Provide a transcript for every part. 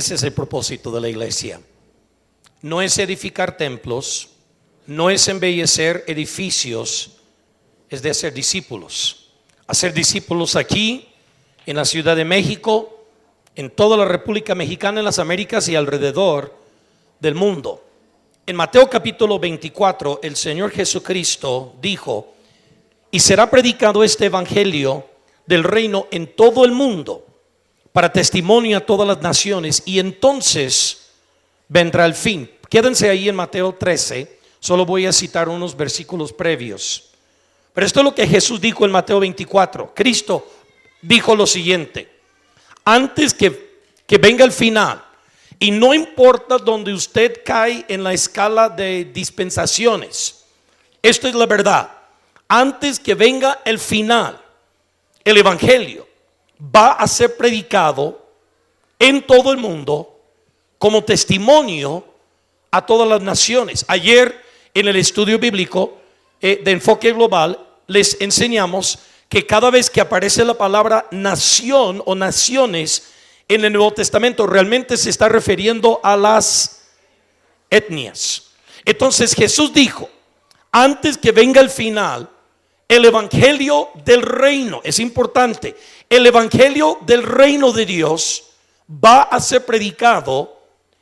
Ese es el propósito de la iglesia. No es edificar templos, no es embellecer edificios, es de hacer discípulos. Hacer discípulos aquí, en la Ciudad de México, en toda la República Mexicana, en las Américas y alrededor del mundo. En Mateo capítulo 24, el Señor Jesucristo dijo: y será predicado este evangelio del reino en todo el mundo, para testimonio a todas las naciones, y entonces vendrá el fin. Quédense ahí en Mateo 13, solo voy a citar unos versículos previos. Pero esto es lo que Jesús dijo en Mateo 24. Cristo dijo lo siguiente: antes que venga el final, y no importa donde usted cae en la escala de dispensaciones, esto es la verdad. Antes que venga el final, el evangelio va a ser predicado en todo el mundo como testimonio a todas las naciones. Ayer en el estudio bíblico de enfoque global les enseñamos que cada vez que aparece la palabra nación o naciones en el Nuevo Testamento, realmente se está refiriendo a las etnias. Entonces Jesús dijo: antes que venga el final, el evangelio del reino, es importante, el evangelio del reino de Dios va a ser predicado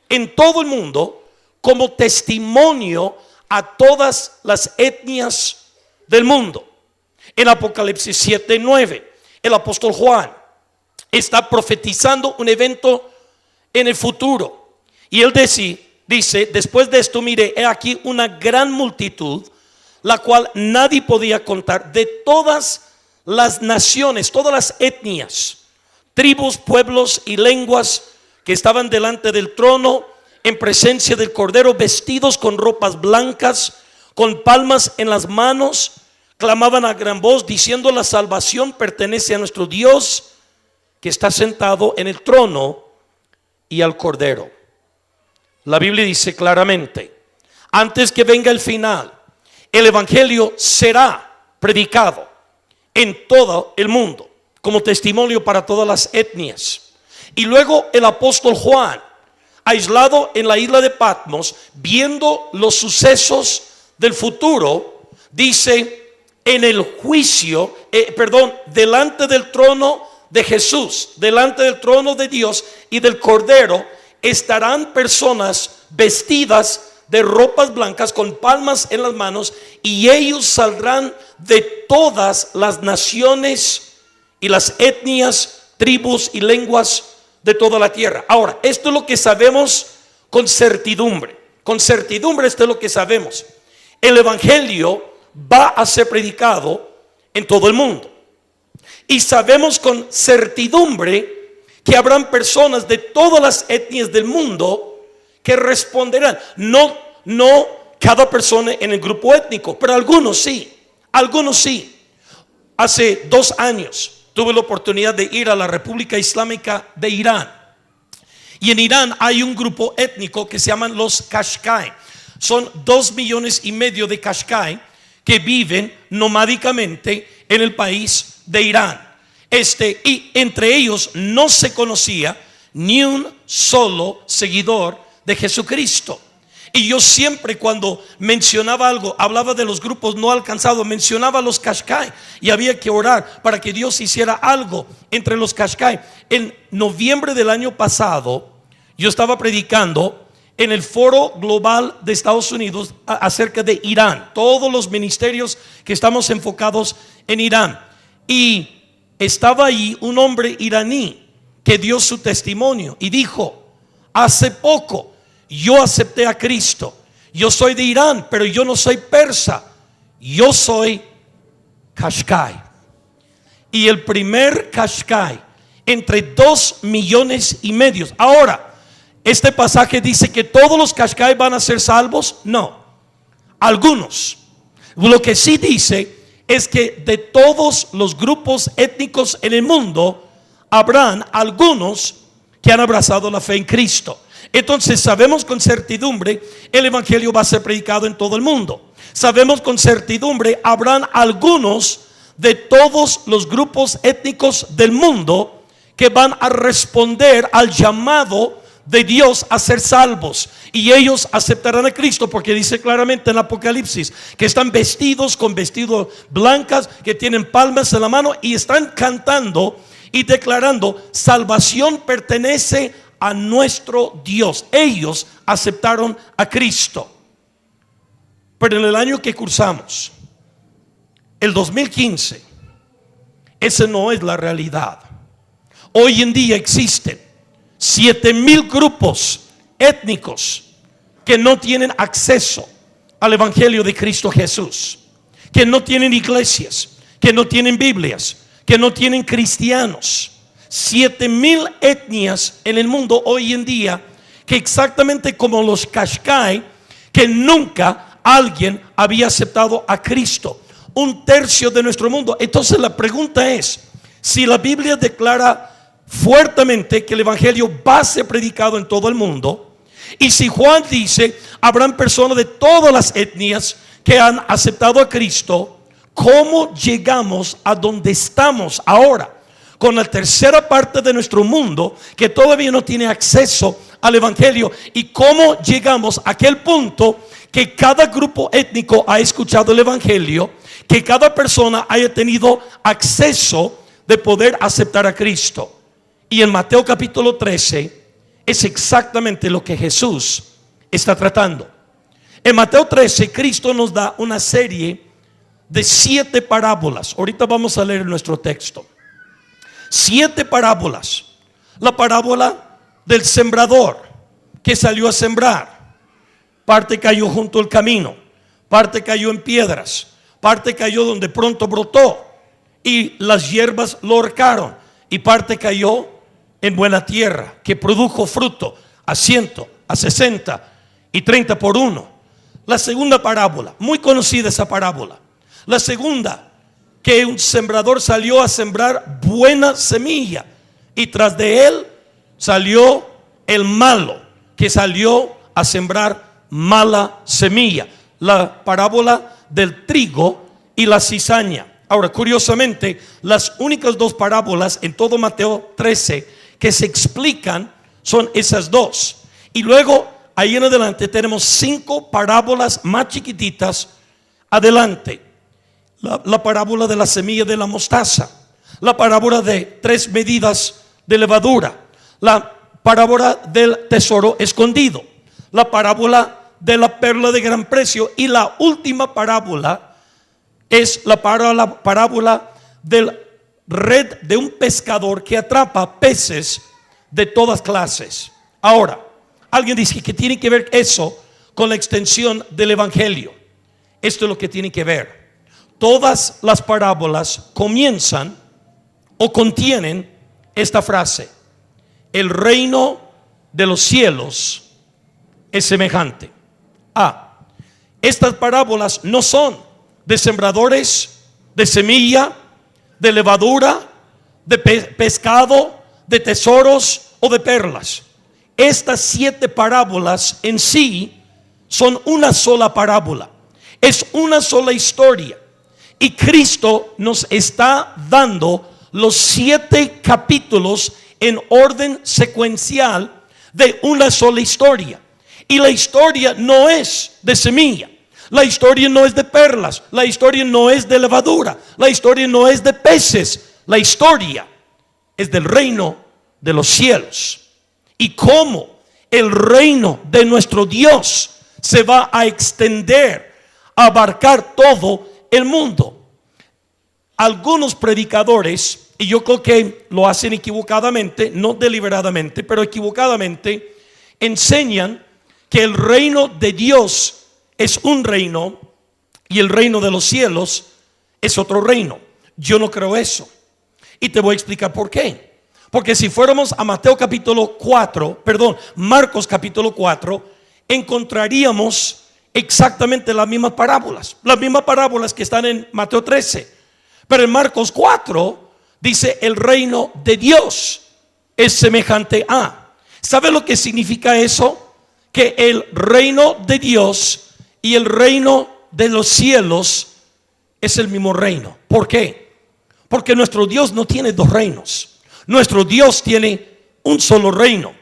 en todo el mundo como testimonio a todas las etnias del mundo. En Apocalipsis 7:9, el apóstol Juan está profetizando un evento en el futuro, y él dice: después de esto, mire, he aquí una gran multitud, la cual nadie podía contar, de todas las naciones, todas las etnias, tribus, pueblos y lenguas, que estaban delante del trono en presencia del Cordero, vestidos con ropas blancas, con palmas en las manos, clamaban a gran voz diciendo: la salvación pertenece a nuestro Dios, que está sentado en el trono, y al Cordero. La Biblia dice claramente: antes que venga el final, el evangelio será predicado en todo el mundo como testimonio para todas las etnias. Y luego el apóstol Juan, aislado en la isla de Patmos, viendo los sucesos del futuro, dice: en el juicio, delante del trono de Jesús, delante del trono de Dios y del Cordero, estarán personas vestidas de ropas blancas con palmas en las manos, y ellos saldrán de todas las naciones y las etnias, tribus y lenguas de toda la tierra. Ahora, esto es lo que sabemos con certidumbre. Con certidumbre esto es lo que sabemos. El evangelio va a ser predicado en todo el mundo. Y sabemos con certidumbre que habrán personas de todas las etnias del mundo que responderán. No cada persona en el grupo étnico, pero algunos sí. Hace 2 años tuve la oportunidad de ir a la República Islámica de Irán. Y en Irán hay un grupo étnico que se llaman los Qashqai. Son 2,5 millones de Qashqai que viven nomádicamente en el país de Irán. Y entre ellos no se conocía ni un solo seguidor de Jesucristo. Y yo siempre, cuando mencionaba algo, hablaba de los grupos no alcanzados, mencionaba a los Qashqai, y había que orar para que Dios hiciera algo entre los Qashqai. En noviembre del año pasado, yo estaba predicando en el Foro Global de Estados Unidos acerca de Irán, todos los ministerios que estamos enfocados en Irán. Y estaba ahí un hombre iraní que dio su testimonio y dijo: hace poco yo acepté a Cristo. Yo soy de Irán, pero yo no soy persa, yo soy Qashqai. Y el primer Qashqai entre 2,5 millones. Ahora, este pasaje dice que todos los Qashqai van a ser salvos. No, algunos. Lo que sí dice es que de todos los grupos étnicos en el mundo, habrán algunos que han abrazado la fe en Cristo. Entonces sabemos con certidumbre el evangelio va a ser predicado en todo el mundo. Sabemos con certidumbre habrán algunos de todos los grupos étnicos del mundo que van a responder al llamado de Dios a ser salvos, y ellos aceptarán a Cristo, porque dice claramente en Apocalipsis que están vestidos con vestidos blancas, que tienen palmas en la mano y están cantando y declarando: salvación pertenece a nuestro Dios. Ellos aceptaron a Cristo. Pero en el año que cursamos, el 2015, esa no es la realidad. Hoy en día existen 7,000 grupos étnicos que no tienen acceso al Evangelio de Cristo Jesús, que no tienen iglesias, que no tienen Biblias, que no tienen cristianos. 7,000 etnias en el mundo hoy en día, que exactamente como los Qashqai, que nunca alguien había aceptado a Cristo. 1/3 de nuestro mundo. Entonces la pregunta es: si la Biblia declara fuertemente que el Evangelio va a ser predicado en todo el mundo, y si Juan dice habrán personas de todas las etnias que han aceptado a Cristo, ¿cómo llegamos a donde estamos ahora, con la tercera parte de nuestro mundo que todavía no tiene acceso al Evangelio? ¿Y cómo llegamos a aquel punto que cada grupo étnico ha escuchado el Evangelio, que cada persona haya tenido acceso de poder aceptar a Cristo? Y en Mateo capítulo 13 es exactamente lo que Jesús está tratando. En Mateo 13 Cristo nos da una serie de 7 parábolas. Ahorita vamos a leer nuestro texto. 7 parábolas. La parábola del sembrador que salió a sembrar. Parte cayó junto al camino, parte cayó en piedras, parte cayó donde pronto brotó y las hierbas lo ahorcaron, y parte cayó en buena tierra, que produjo fruto a 100, a 60 y 30 por uno. La segunda parábola, muy conocida esa parábola. La segunda, que un sembrador salió a sembrar buena semilla, y tras de él salió el malo, que salió a sembrar mala semilla. La parábola del trigo y la cizaña. Ahora, curiosamente, las únicas 2 parábolas en todo Mateo 13 que se explican son esas 2. Y luego, ahí en adelante, tenemos 5 parábolas más chiquititas adelante. La parábola de la semilla de la mostaza, la parábola de 3 medidas de levadura, la parábola del tesoro escondido, la parábola de la perla de gran precio, y la última parábola es la parábola del red de un pescador que atrapa peces de todas clases. Ahora, alguien dice que tiene que ver eso con la extensión del Evangelio. Esto es lo que tiene que ver. Todas las parábolas comienzan o contienen esta frase: el reino de los cielos es semejante a. Estas parábolas no son de sembradores, de semilla, de levadura, de pescado, de tesoros o de perlas. Estas 7 parábolas en sí son una sola parábola, es una sola historia, y Cristo nos está dando los 7 capítulos en orden secuencial de una sola historia. Y la historia no es de semilla, la historia no es de perlas, la historia no es de levadura, la historia no es de peces. La historia es del reino de los cielos, y cómo el reino de nuestro Dios se va a extender, a abarcar todo el mundo. Algunos predicadores, y yo creo que lo hacen equivocadamente, no deliberadamente, pero equivocadamente, enseñan que el reino de Dios es un reino y el reino de los cielos es otro reino. Yo no creo eso, y te voy a explicar por qué. Porque si fuéramos a Marcos capítulo 4, encontraríamos exactamente las mismas parábolas que están en Mateo 13. Pero en Marcos 4 dice: el reino de Dios es semejante a. ¿Sabe lo que significa eso? Que el reino de Dios y el reino de los cielos es el mismo reino. ¿Por qué? Porque nuestro Dios no tiene 2 reinos. Nuestro Dios tiene un solo reino.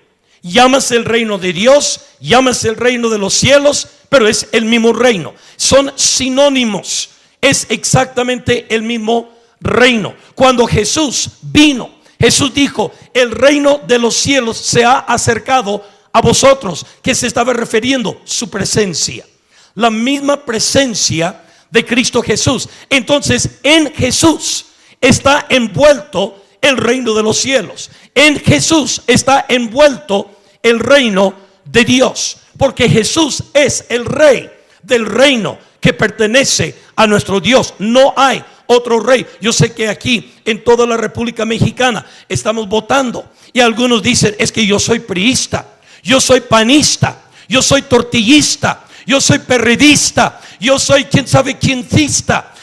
Llámase el reino de Dios, llámase el reino de los cielos, pero es el mismo reino. Son sinónimos. Es exactamente el mismo reino. Cuando Jesús vino, Jesús dijo: el reino de los cielos se ha acercado a vosotros. ¿Qué se estaba refiriendo? Su presencia. La misma presencia de Cristo Jesús. Entonces, en Jesús está envuelto el reino de los cielos. En Jesús está envuelto el reino de Dios, porque Jesús es el rey del reino que pertenece a nuestro Dios. No hay otro rey. Yo sé que aquí en toda la República Mexicana estamos votando y algunos dicen: es que yo soy priista, yo soy panista, yo soy tortillista, yo soy perredista, yo soy quién sabe quiéncista.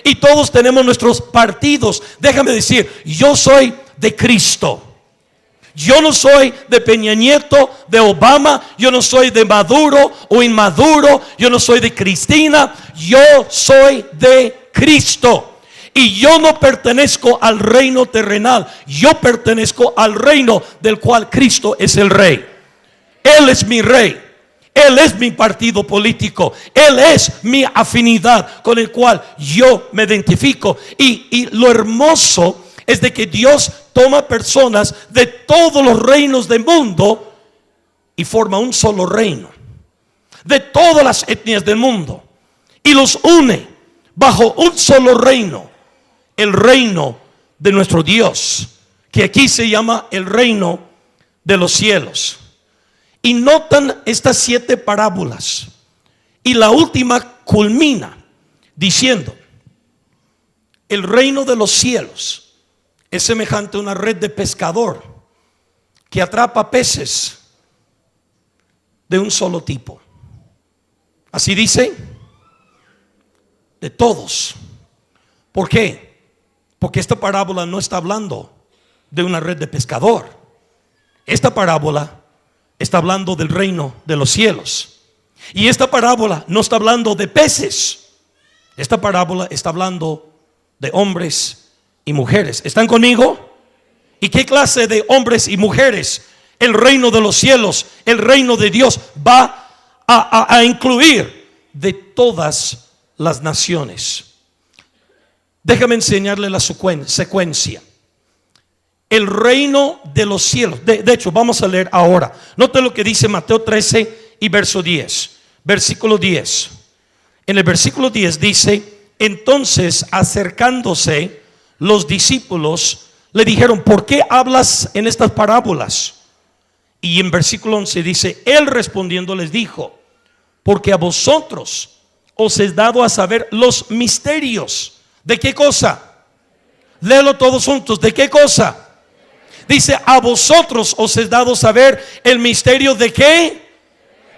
Y todos tenemos nuestros partidos. Déjame decir, yo soy de Cristo. Yo no soy de Peña Nieto, de Obama. Yo no soy de Maduro o inmaduro. Yo no soy de Cristina. Yo soy de Cristo. Y yo no pertenezco al reino terrenal. Yo pertenezco al reino del cual Cristo es el rey. Él es mi rey. Él es mi partido político. Él es mi afinidad con el cual yo me identifico. Y lo hermoso es de que Dios toma personas de todos los reinos del mundo y forma un solo reino, de todas las etnias del mundo, y los une bajo un solo reino, el reino de nuestro Dios, que aquí se llama el reino de los cielos. Y notan estas 7 parábolas, y la última culmina diciendo: el reino de los cielos es semejante a una red de pescador que atrapa peces de un solo tipo. Así dice, de todos. ¿Por qué? Porque esta parábola no está hablando de una red de pescador. Esta parábola está hablando del reino de los cielos. Y esta parábola no está hablando de peces. Esta parábola está hablando de hombres y mujeres. ¿Están conmigo? ¿Y qué clase de hombres y mujeres el reino de los cielos, el reino de Dios va a incluir? De todas las naciones. Déjame enseñarle la secuencia. El reino de los cielos. De hecho, vamos a leer ahora. Note lo que dice Mateo 13 y verso 10. Versículo 10. En el versículo 10 dice: entonces, acercándose los discípulos, le dijeron: ¿por qué hablas en estas parábolas? Y en versículo 11 dice: él respondiendo les dijo: porque a vosotros os es dado a saber los misterios. ¿De qué cosa? Léelo todos juntos. ¿De qué cosa? Dice: a vosotros os es dado saber el misterio de qué?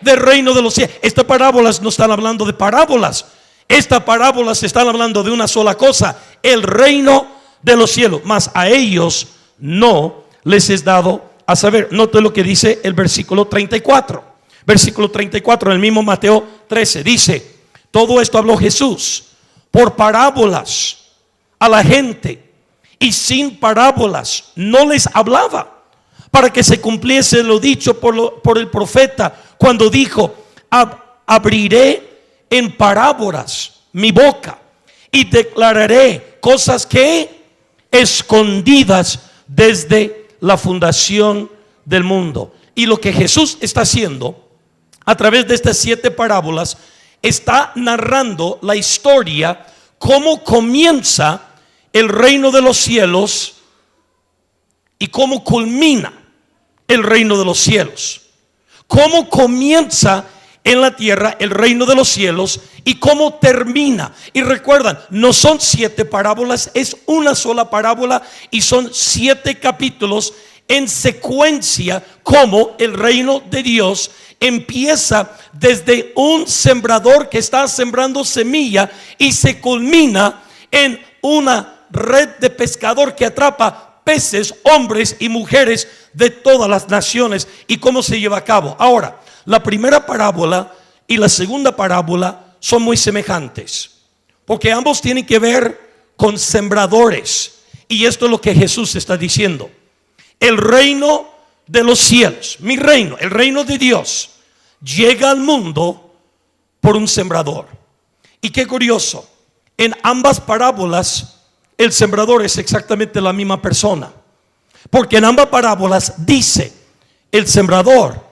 Del reino de los cielos. Estas parábolas no están hablando de parábolas. Estas parábolas están hablando de una sola cosa: el reino de los cielos. Mas a ellos no les es dado a saber. Note lo que dice el versículo 34. Versículo 34 en el mismo Mateo 13 dice: todo esto habló Jesús por parábolas a la gente, y sin parábolas no les hablaba, para que se cumpliese lo dicho por el profeta, cuando dijo: abriré en parábolas mi boca y declararé cosas que escondidas desde la fundación del mundo. Y lo que Jesús está haciendo a través de estas 7 parábolas, está narrando la historia, cómo comienza el reino de los cielos y cómo culmina el reino de los cielos. Cómo comienza en la tierra el reino de los cielos y cómo termina. Y recuerdan, no son 7 parábolas, es una sola parábola y son 7 capítulos en secuencia, como el reino de Dios empieza desde un sembrador que está sembrando semilla y se culmina en una red de pescador que atrapa peces, hombres y mujeres de todas las naciones. ¿Y cómo se lleva a cabo? Ahora, la primera parábola y la segunda parábola son muy semejantes, porque ambos tienen que ver con sembradores. Y esto es lo que Jesús está diciendo: el reino de los cielos, mi reino, el reino de Dios, llega al mundo por un sembrador. Y qué curioso, en ambas parábolas el sembrador es exactamente la misma persona, porque en ambas parábolas dice: el sembrador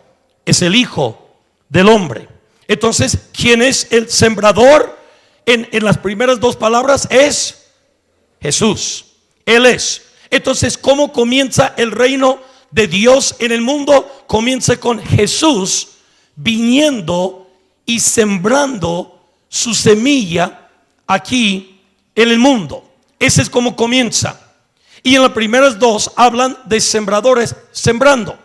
es el Hijo del Hombre. Entonces, ¿quién es el sembrador? En las primeras dos palabras es Jesús. Él es. Entonces, ¿cómo comienza el reino de Dios en el mundo? Comienza con Jesús viniendo y sembrando su semilla aquí en el mundo. Ese es como comienza. Y en las primeras dos hablan de sembradores sembrando.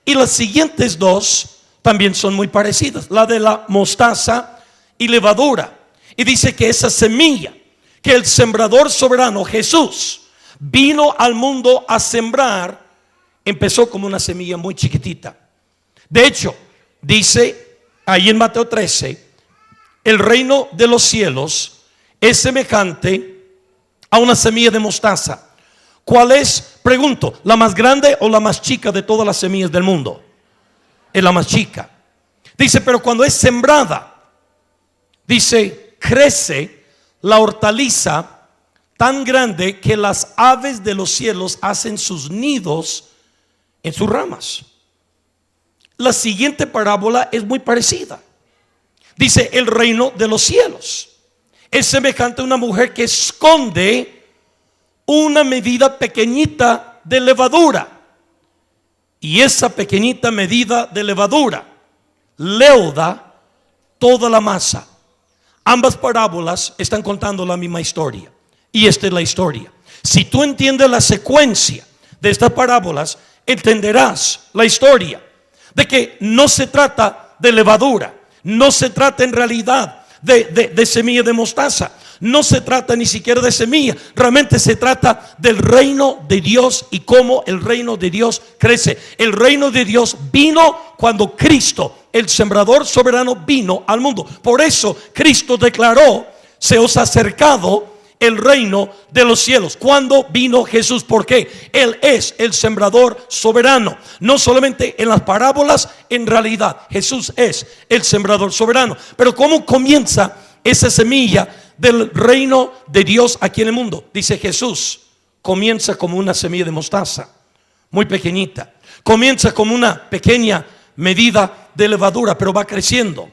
Y las siguientes dos también son muy parecidas, la de la mostaza y levadura. Y dice que esa semilla que el sembrador soberano Jesús vino al mundo a sembrar, empezó como una semilla muy chiquitita. De hecho, dice ahí en Mateo 13, el reino de los cielos es semejante a una semilla de mostaza. ¿Cuál es? Pregunto, ¿la más grande o la más chica de todas las semillas del mundo? Es la más chica. Dice, pero cuando es sembrada, dice, crece la hortaliza tan grande que las aves de los cielos hacen sus nidos en sus ramas. La siguiente parábola es muy parecida. Dice, el reino de los cielos es semejante a una mujer que esconde una medida pequeñita de levadura. Y esa pequeñita medida de levadura leuda toda la masa. Ambas parábolas están contando la misma historia. Y esta es la historia. Si tú entiendes la secuencia de estas parábolas, entenderás la historia de que no se trata de levadura, no se trata en realidad de semilla de mostaza, no se trata ni siquiera de semilla, realmente se trata del reino de Dios y cómo el reino de Dios crece. El reino de Dios vino cuando Cristo, el sembrador soberano, vino al mundo. Por eso Cristo declaró: se os ha acercado el reino de los cielos. ¿Cuándo vino Jesús? ¿Por qué? Él es el sembrador soberano. No solamente en las parábolas, en realidad Jesús es el sembrador soberano. Pero ¿cómo comienza esa semilla del reino de Dios aquí en el mundo? Dice Jesús, comienza como una semilla de mostaza, muy pequeñita. Comienza como una pequeña medida de levadura, pero va creciendo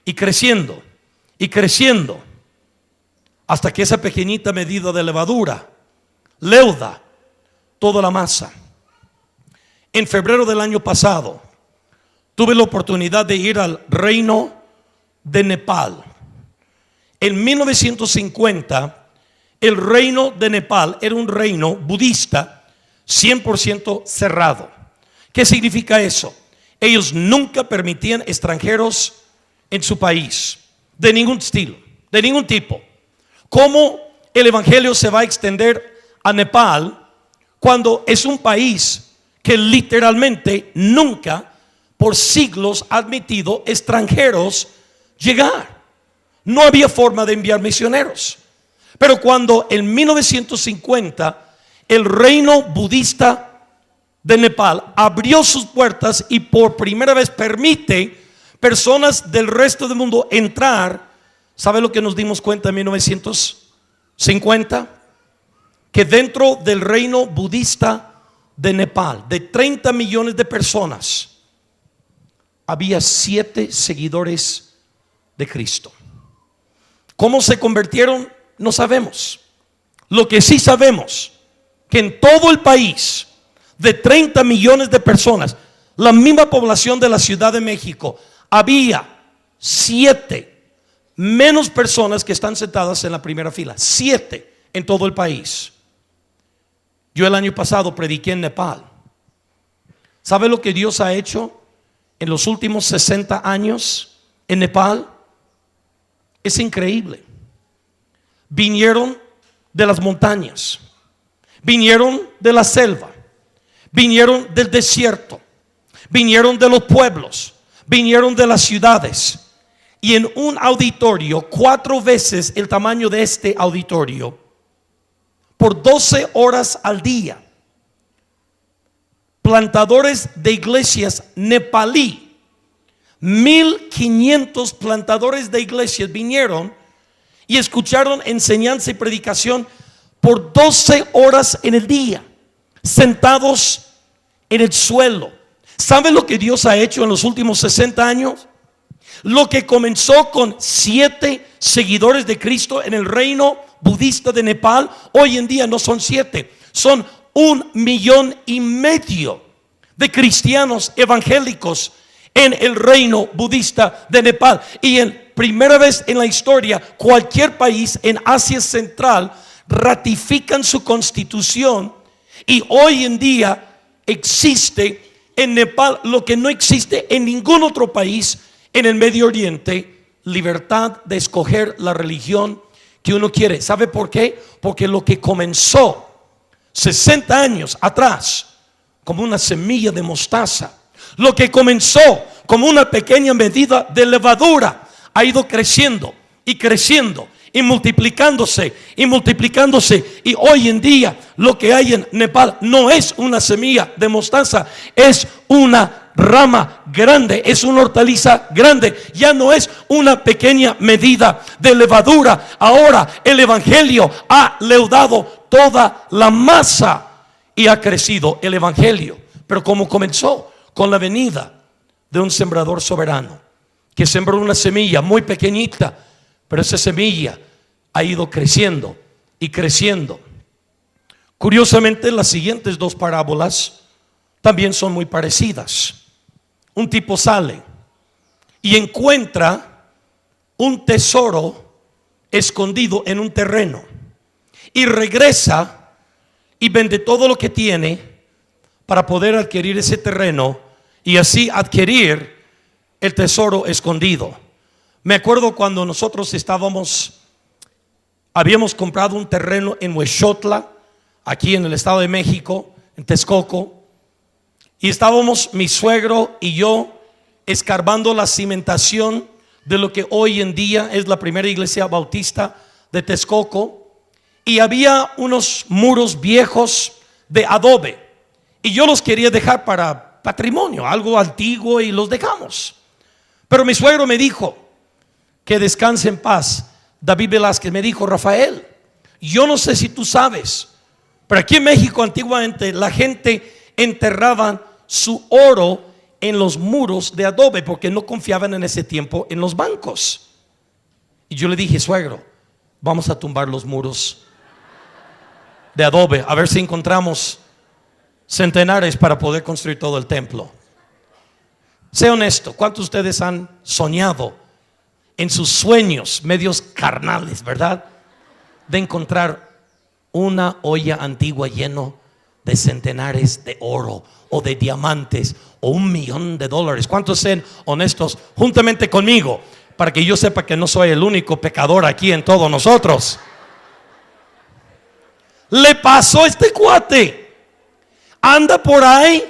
y creciendo y creciendo, hasta que esa pequeñita medida de levadura leuda toda la masa. En febrero del año pasado tuve la oportunidad de ir al reino de Nepal. En 1950 el reino de Nepal era un reino budista 100% cerrado. ¿Qué significa eso? Ellos nunca permitían extranjeros en su país, de ningún estilo, de ningún tipo. ¿Cómo el evangelio se va a extender a Nepal cuando es un país que literalmente nunca por siglos ha admitido extranjeros llegar? No había forma de enviar misioneros. Pero cuando en 1950 el reino budista de Nepal abrió sus puertas y por primera vez permite personas del resto del mundo entrar, ¿sabe lo que nos dimos cuenta en 1950? Que dentro del reino budista de Nepal, de 30 millones de personas, había 7 seguidores de Cristo. ¿Cómo se convirtieron? No sabemos. Lo que sí sabemos, que en todo el país, de 30 millones de personas, la misma población de la Ciudad de México, había 7 menos personas que están sentadas en la primera fila. 7 en todo el país. Yo el año pasado prediqué en Nepal. ¿Sabe lo que Dios ha hecho en los últimos 60 años en Nepal? Es increíble. Vinieron de las montañas, vinieron de la selva, vinieron del desierto, vinieron de los pueblos, vinieron de las ciudades. Y en un auditorio, 4 veces el tamaño de este auditorio, por 12 horas al día, plantadores de iglesias nepalí. 1500 plantadores de iglesias vinieron y escucharon enseñanza y predicación por 12 horas en el día, sentados en el suelo. ¿Saben lo que Dios ha hecho en los últimos 60 años? Lo que comenzó con 7 seguidores de Cristo en el reino budista de Nepal, hoy en día no son 7, son 1,5 millones de cristianos evangélicos en el reino budista de Nepal. Y en primera vez en la historia, cualquier país en Asia Central ratifican su constitución, y hoy en día existe en Nepal lo que no existe en ningún otro país en el Medio Oriente: libertad de escoger la religión que uno quiere. ¿Sabe por qué? Porque lo que comenzó 60 años atrás como una semilla de mostaza, lo que comenzó como una pequeña medida de levadura, ha ido creciendo y creciendo y multiplicándose y multiplicándose, y hoy en día lo que hay en Nepal no es una semilla de mostaza, es una rama grande, es una hortaliza grande. Ya no es una pequeña medida de levadura. Ahora el evangelio ha leudado toda la masa y ha crecido el evangelio. Pero como comenzó con la venida de un sembrador soberano que sembró una semilla muy pequeñita, pero esa semilla ha ido creciendo y creciendo. Curiosamente, las siguientes 2 parábolas también son muy parecidas. Un tipo sale y encuentra un tesoro escondido en un terreno, y regresa y vende todo lo que tiene para poder adquirir ese terreno y así adquirir el tesoro escondido. Me acuerdo cuando nosotros habíamos comprado un terreno en Huexotla, aquí en el Estado de México, en Texcoco, y estábamos mi suegro y yo escarbando la cimentación de lo que hoy en día es la primera iglesia bautista de Texcoco, y había unos muros viejos de adobe y yo los quería dejar para patrimonio, algo antiguo, y los dejamos. Pero mi suegro me dijo, que descanse en paz, David Velázquez, me dijo: Rafael, yo no sé si tú sabes, pero aquí en México antiguamente la gente enterraba su oro en los muros de adobe porque no confiaban en ese tiempo en los bancos. Y yo le dije: suegro, vamos a tumbar los muros de adobe, a ver si encontramos centenares para poder construir todo el templo. Sea honesto, ¿cuántos de ustedes han soñado en sus sueños medios carnales, verdad, de encontrar una olla antigua lleno de centenares de oro o de diamantes o $1,000,000? ¿Cuántos sean honestos juntamente conmigo para que yo sepa que no soy el único pecador aquí en todos nosotros? Le pasó a este cuate, anda por ahí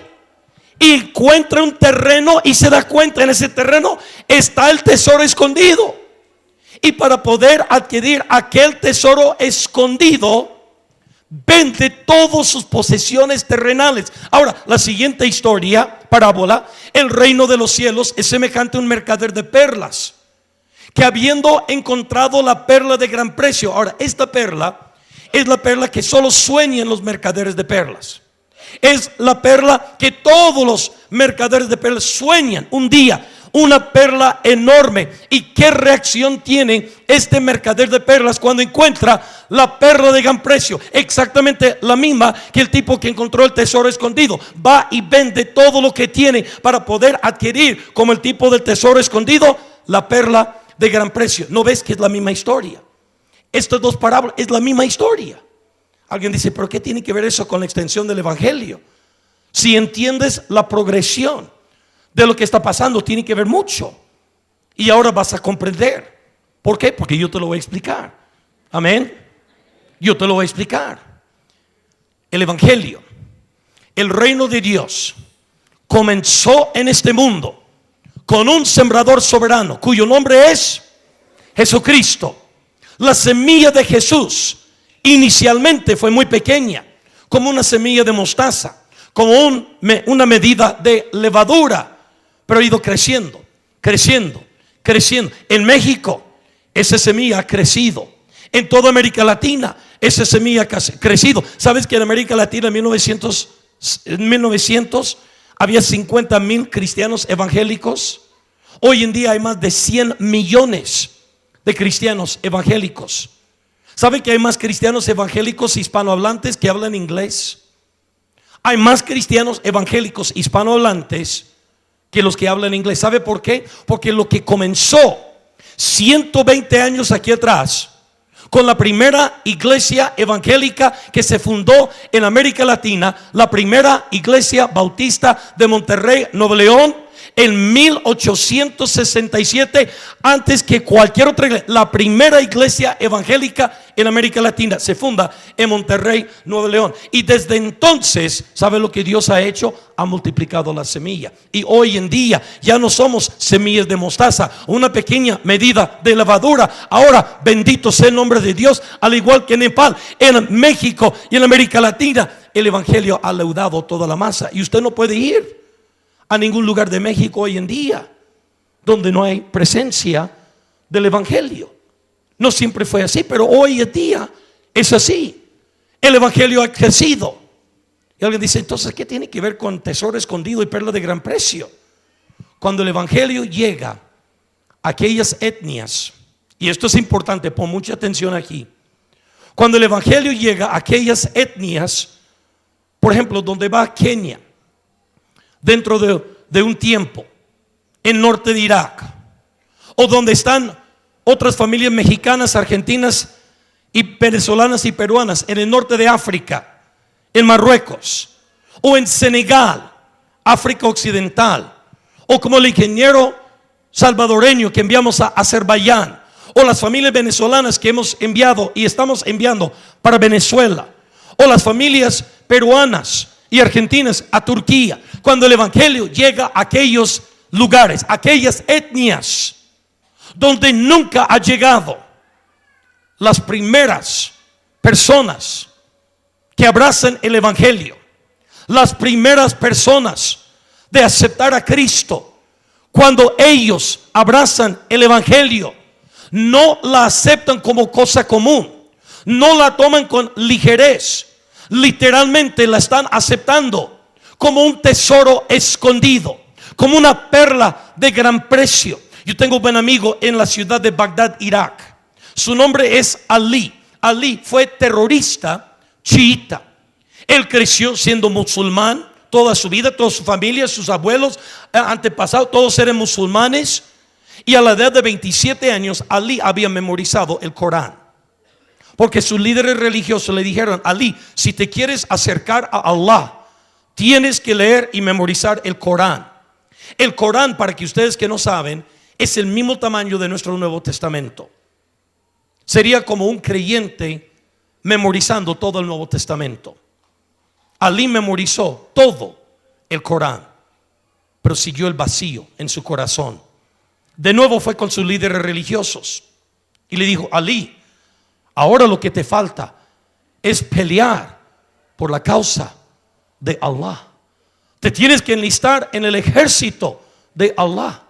y encuentra un terreno y se da cuenta, en ese terreno está el tesoro escondido, y para poder adquirir aquel tesoro escondido vende todas sus posesiones terrenales. Ahora, la siguiente historia, parábola: el reino de los cielos es semejante a un mercader de perlas, que habiendo encontrado la perla de gran precio. Ahora, esta perla es la perla que solo sueñan los mercaderes de perlas. Es la perla que todos los mercaderes de perlas sueñan un día, una perla enorme. ¿Y qué reacción tiene este mercader de perlas cuando encuentra la perla de gran precio? Exactamente la misma que el tipo que encontró el tesoro escondido. Va y vende todo lo que tiene para poder adquirir, como el tipo del tesoro escondido, la perla de gran precio. ¿No ves que es la misma historia? Estas 2 parábolas es la misma historia. Alguien dice: ¿pero qué tiene que ver eso con la extensión del evangelio? Si entiendes la progresión de lo que está pasando, tiene que ver mucho. Y ahora vas a comprender. ¿Por qué? Porque yo te lo voy a explicar. Amén. Yo te lo voy a explicar. El evangelio, el reino de Dios, comenzó en este mundo con un sembrador soberano cuyo nombre es Jesucristo. La semilla de Jesús inicialmente fue muy pequeña, como una semilla de mostaza. como una medida de levadura, pero ha ido creciendo, creciendo, creciendo. En México esa semilla ha crecido. En toda América Latina esa semilla ha crecido. ¿Sabes que en América Latina en 1900 había 50,000 cristianos evangélicos? Hoy en día hay más de 100 millones de cristianos evangélicos. ¿Sabe que hay más cristianos evangélicos hispanohablantes que hablan inglés? Hay más cristianos evangélicos hispanohablantes que los que hablan inglés. ¿Sabe por qué? Porque lo que comenzó 120 años aquí atrás, con la primera iglesia evangélica que se fundó en América Latina, la primera iglesia bautista de Monterrey, Nuevo León, en 1867, antes que cualquier otra iglesia. La primera iglesia evangélica en América Latina se funda en Monterrey, Nuevo León. Y desde entonces, ¿sabe lo que Dios ha hecho? Ha multiplicado la semilla. Y hoy en día ya no somos semillas de mostaza, una pequeña medida de levadura. Ahora, bendito sea el nombre de Dios, al igual que en Nepal, en México y en América Latina, el evangelio ha leudado toda la masa. Y usted no puede ir a ningún lugar de México hoy en día donde no hay presencia del evangelio. No siempre fue así, pero hoy en día es así. El evangelio ha crecido. Y alguien dice, entonces, ¿qué tiene que ver con tesoro escondido y perla de gran precio? Cuando el evangelio llega a aquellas etnias, y esto es importante, pon mucha atención aquí. Cuando el evangelio llega a aquellas etnias, por ejemplo, donde va Kenia, dentro de un tiempo, en norte de Irak, o donde están otras familias mexicanas, argentinas y venezolanas y peruanas, en el norte de África, en Marruecos, o en Senegal, África Occidental, o como el ingeniero salvadoreño que enviamos a Azerbaiyán, o las familias venezolanas que hemos enviado y estamos enviando para Venezuela, o las familias peruanas y argentinas a Turquía. Cuando el evangelio llega a aquellos lugares, aquellas etnias donde nunca ha llegado, las primeras personas que abrazan el evangelio, las primeras personas de aceptar a Cristo, cuando ellos abrazan el evangelio, no la aceptan como cosa común, no la toman con ligerez, literalmente la están aceptando como un tesoro escondido, como una perla de gran precio. Yo tengo un buen amigo en la ciudad de Bagdad, Irak. Su nombre es Ali. Ali fue terrorista chiita. Él creció siendo musulmán toda su vida, toda su familia, sus abuelos, antepasados, todos eran musulmanes. Y a la edad de 27 años, Ali había memorizado el Corán. Porque sus líderes religiosos le dijeron: Ali, si te quieres acercar a Allah, tienes que leer y memorizar el Corán. El Corán, para que ustedes que no saben, es el mismo tamaño de nuestro Nuevo Testamento. Sería como un creyente memorizando todo el Nuevo Testamento. Ali memorizó todo el Corán, pero siguió el vacío en su corazón. De nuevo fue con sus líderes religiosos y le dijo: Ali, ahora lo que te falta es pelear por la causa de Allah. Te tienes que enlistar en el ejército de Allah.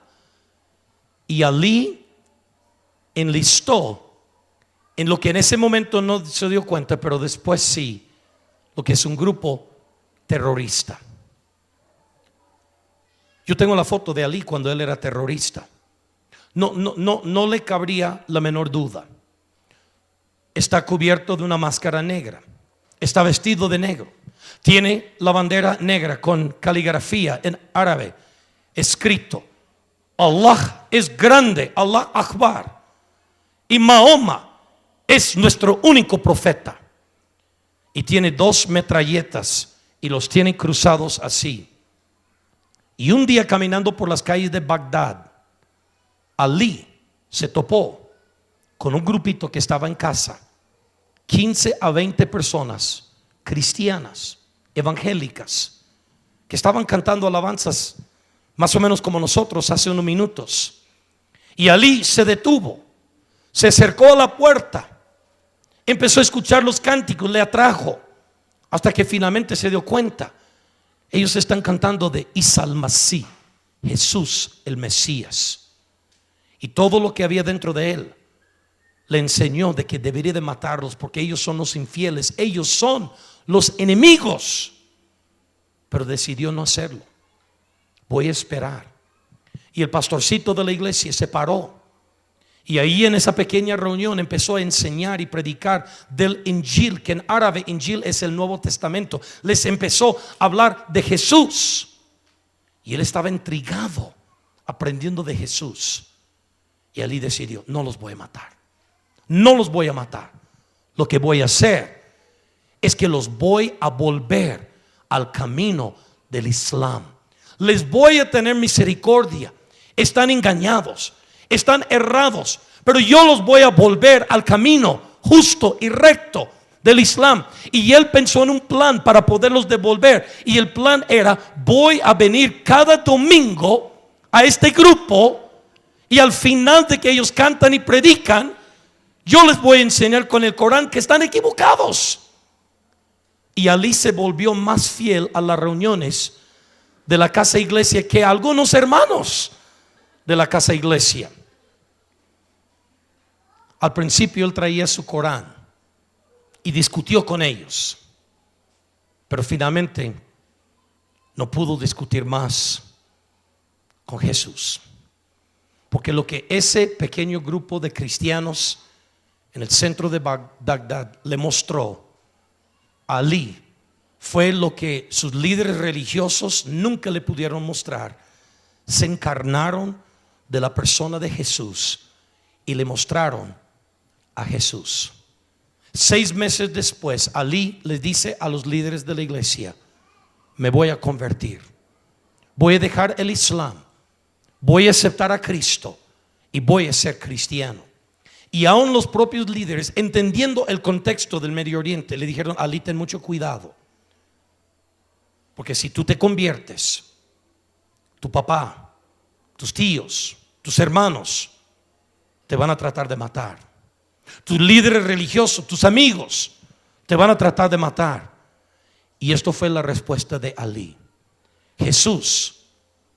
Y Ali enlistó en lo que en ese momento no se dio cuenta, pero después sí, lo que es un grupo terrorista. Yo tengo la foto de Ali cuando él era terrorista. No le cabría la menor duda. Está cubierto de una máscara negra, está vestido de negro, tiene la bandera negra con caligrafía en árabe escrito: Allah es grande, Allah Akbar, y Mahoma es nuestro único profeta. Y tiene 2 metralletas y los tiene cruzados así. Y un día, caminando por las calles de Bagdad, Ali se topó con un grupito que estaba en casa, 15 a 20 personas cristianas, evangélicas, que estaban cantando alabanzas más o menos como nosotros hace unos minutos. Y Ali se detuvo, se acercó a la puerta, empezó a escuchar los cánticos, le atrajo, hasta que finalmente se dio cuenta Ellos están cantando de Isa al-Masí, Jesús el Mesías. Y todo lo que había dentro de él le enseñó de que debería de matarlos, porque ellos son los infieles, ellos son los enemigos. Pero decidió no hacerlo. Voy a esperar. Y el pastorcito de la iglesia se paró, y ahí en esa pequeña reunión empezó a enseñar y predicar del Injil, que en árabe Injil es el Nuevo Testamento. Les empezó a hablar de Jesús, y él estaba intrigado aprendiendo de Jesús. Y Ali decidió: no los voy a matar, no los voy a matar. Lo que voy a hacer es que los voy a volver al camino del Islam. Les voy a tener misericordia. Están engañados, están errados, pero yo los voy a volver al camino justo y recto del Islam. Y él pensó en un plan para poderlos devolver, y el plan era: voy a venir cada domingo a este grupo, y al final de que ellos cantan y predican, yo les voy a enseñar con el Corán que están equivocados. Y Ali se volvió más fiel a las reuniones de la casa iglesia que a algunos hermanos de la casa iglesia. Al principio él traía su Corán y discutió con ellos, pero finalmente no pudo discutir más con Jesús, porque lo que ese pequeño grupo de cristianos en el centro de Bagdad le mostró a Ali fue lo que sus líderes religiosos nunca le pudieron mostrar. Se encarnaron de la persona de Jesús y le mostraron a Jesús. 6 meses después, Ali les dice a los líderes de la iglesia: me voy a convertir, voy a dejar el Islam, voy a aceptar a Cristo y voy a ser cristiano. Y aún los propios líderes, entendiendo el contexto del Medio Oriente, le dijeron: Ali, ten mucho cuidado, porque si tú te conviertes, tu papá, tus tíos, tus hermanos te van a tratar de matar. Tus líderes religiosos, tus amigos te van a tratar de matar. Y esto fue la respuesta de Ali: Jesús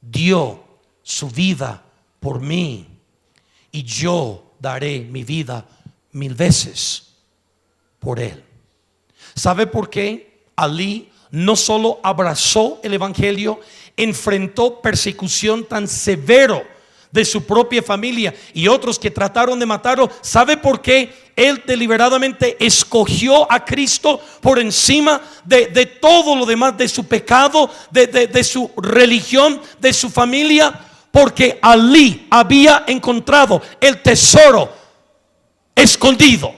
dio su vida por mí, y yo daré mi vida 1000 veces por él. ¿Sabe por qué Ali no solo abrazó el evangelio, enfrentó persecución tan severo de su propia familia y otros que trataron de matarlo? ¿Sabe por qué él deliberadamente escogió a Cristo por encima de todo lo demás, de su pecado, de su religión, de su familia? Porque Ali había encontrado el tesoro escondido.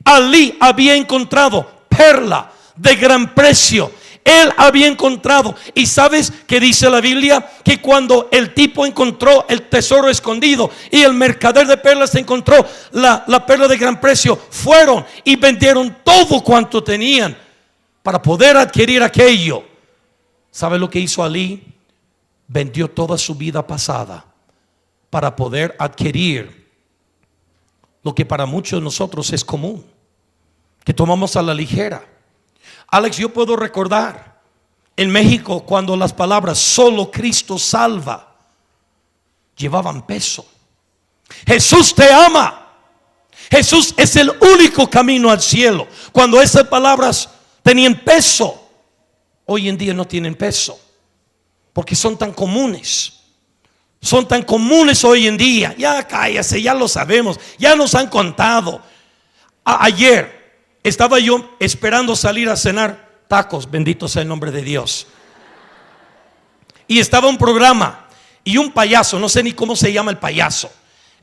Ali había encontrado perla de gran precio. Él había encontrado. Y sabes que dice la Biblia que cuando el tipo encontró el tesoro escondido y el mercader de perlas encontró la perla de gran precio, fueron y vendieron todo cuanto tenían para poder adquirir aquello. ¿Sabe lo que hizo Ali? Vendió toda su vida pasada para poder adquirir lo que para muchos de nosotros es común, que tomamos a la ligera. Alex, yo puedo recordar en México cuando las palabras "solo Cristo salva" llevaban peso. Jesús te ama, Jesús es el único camino al cielo. Cuando esas palabras tenían peso, hoy en día no tienen peso, porque son tan comunes. Son tan comunes hoy en día. Ya cállase, ya lo sabemos, ya nos han contado. Ayer estaba yo esperando salir a cenar tacos, bendito sea el nombre de Dios. Y estaba un programa y un payaso, no sé ni cómo se llama el payaso,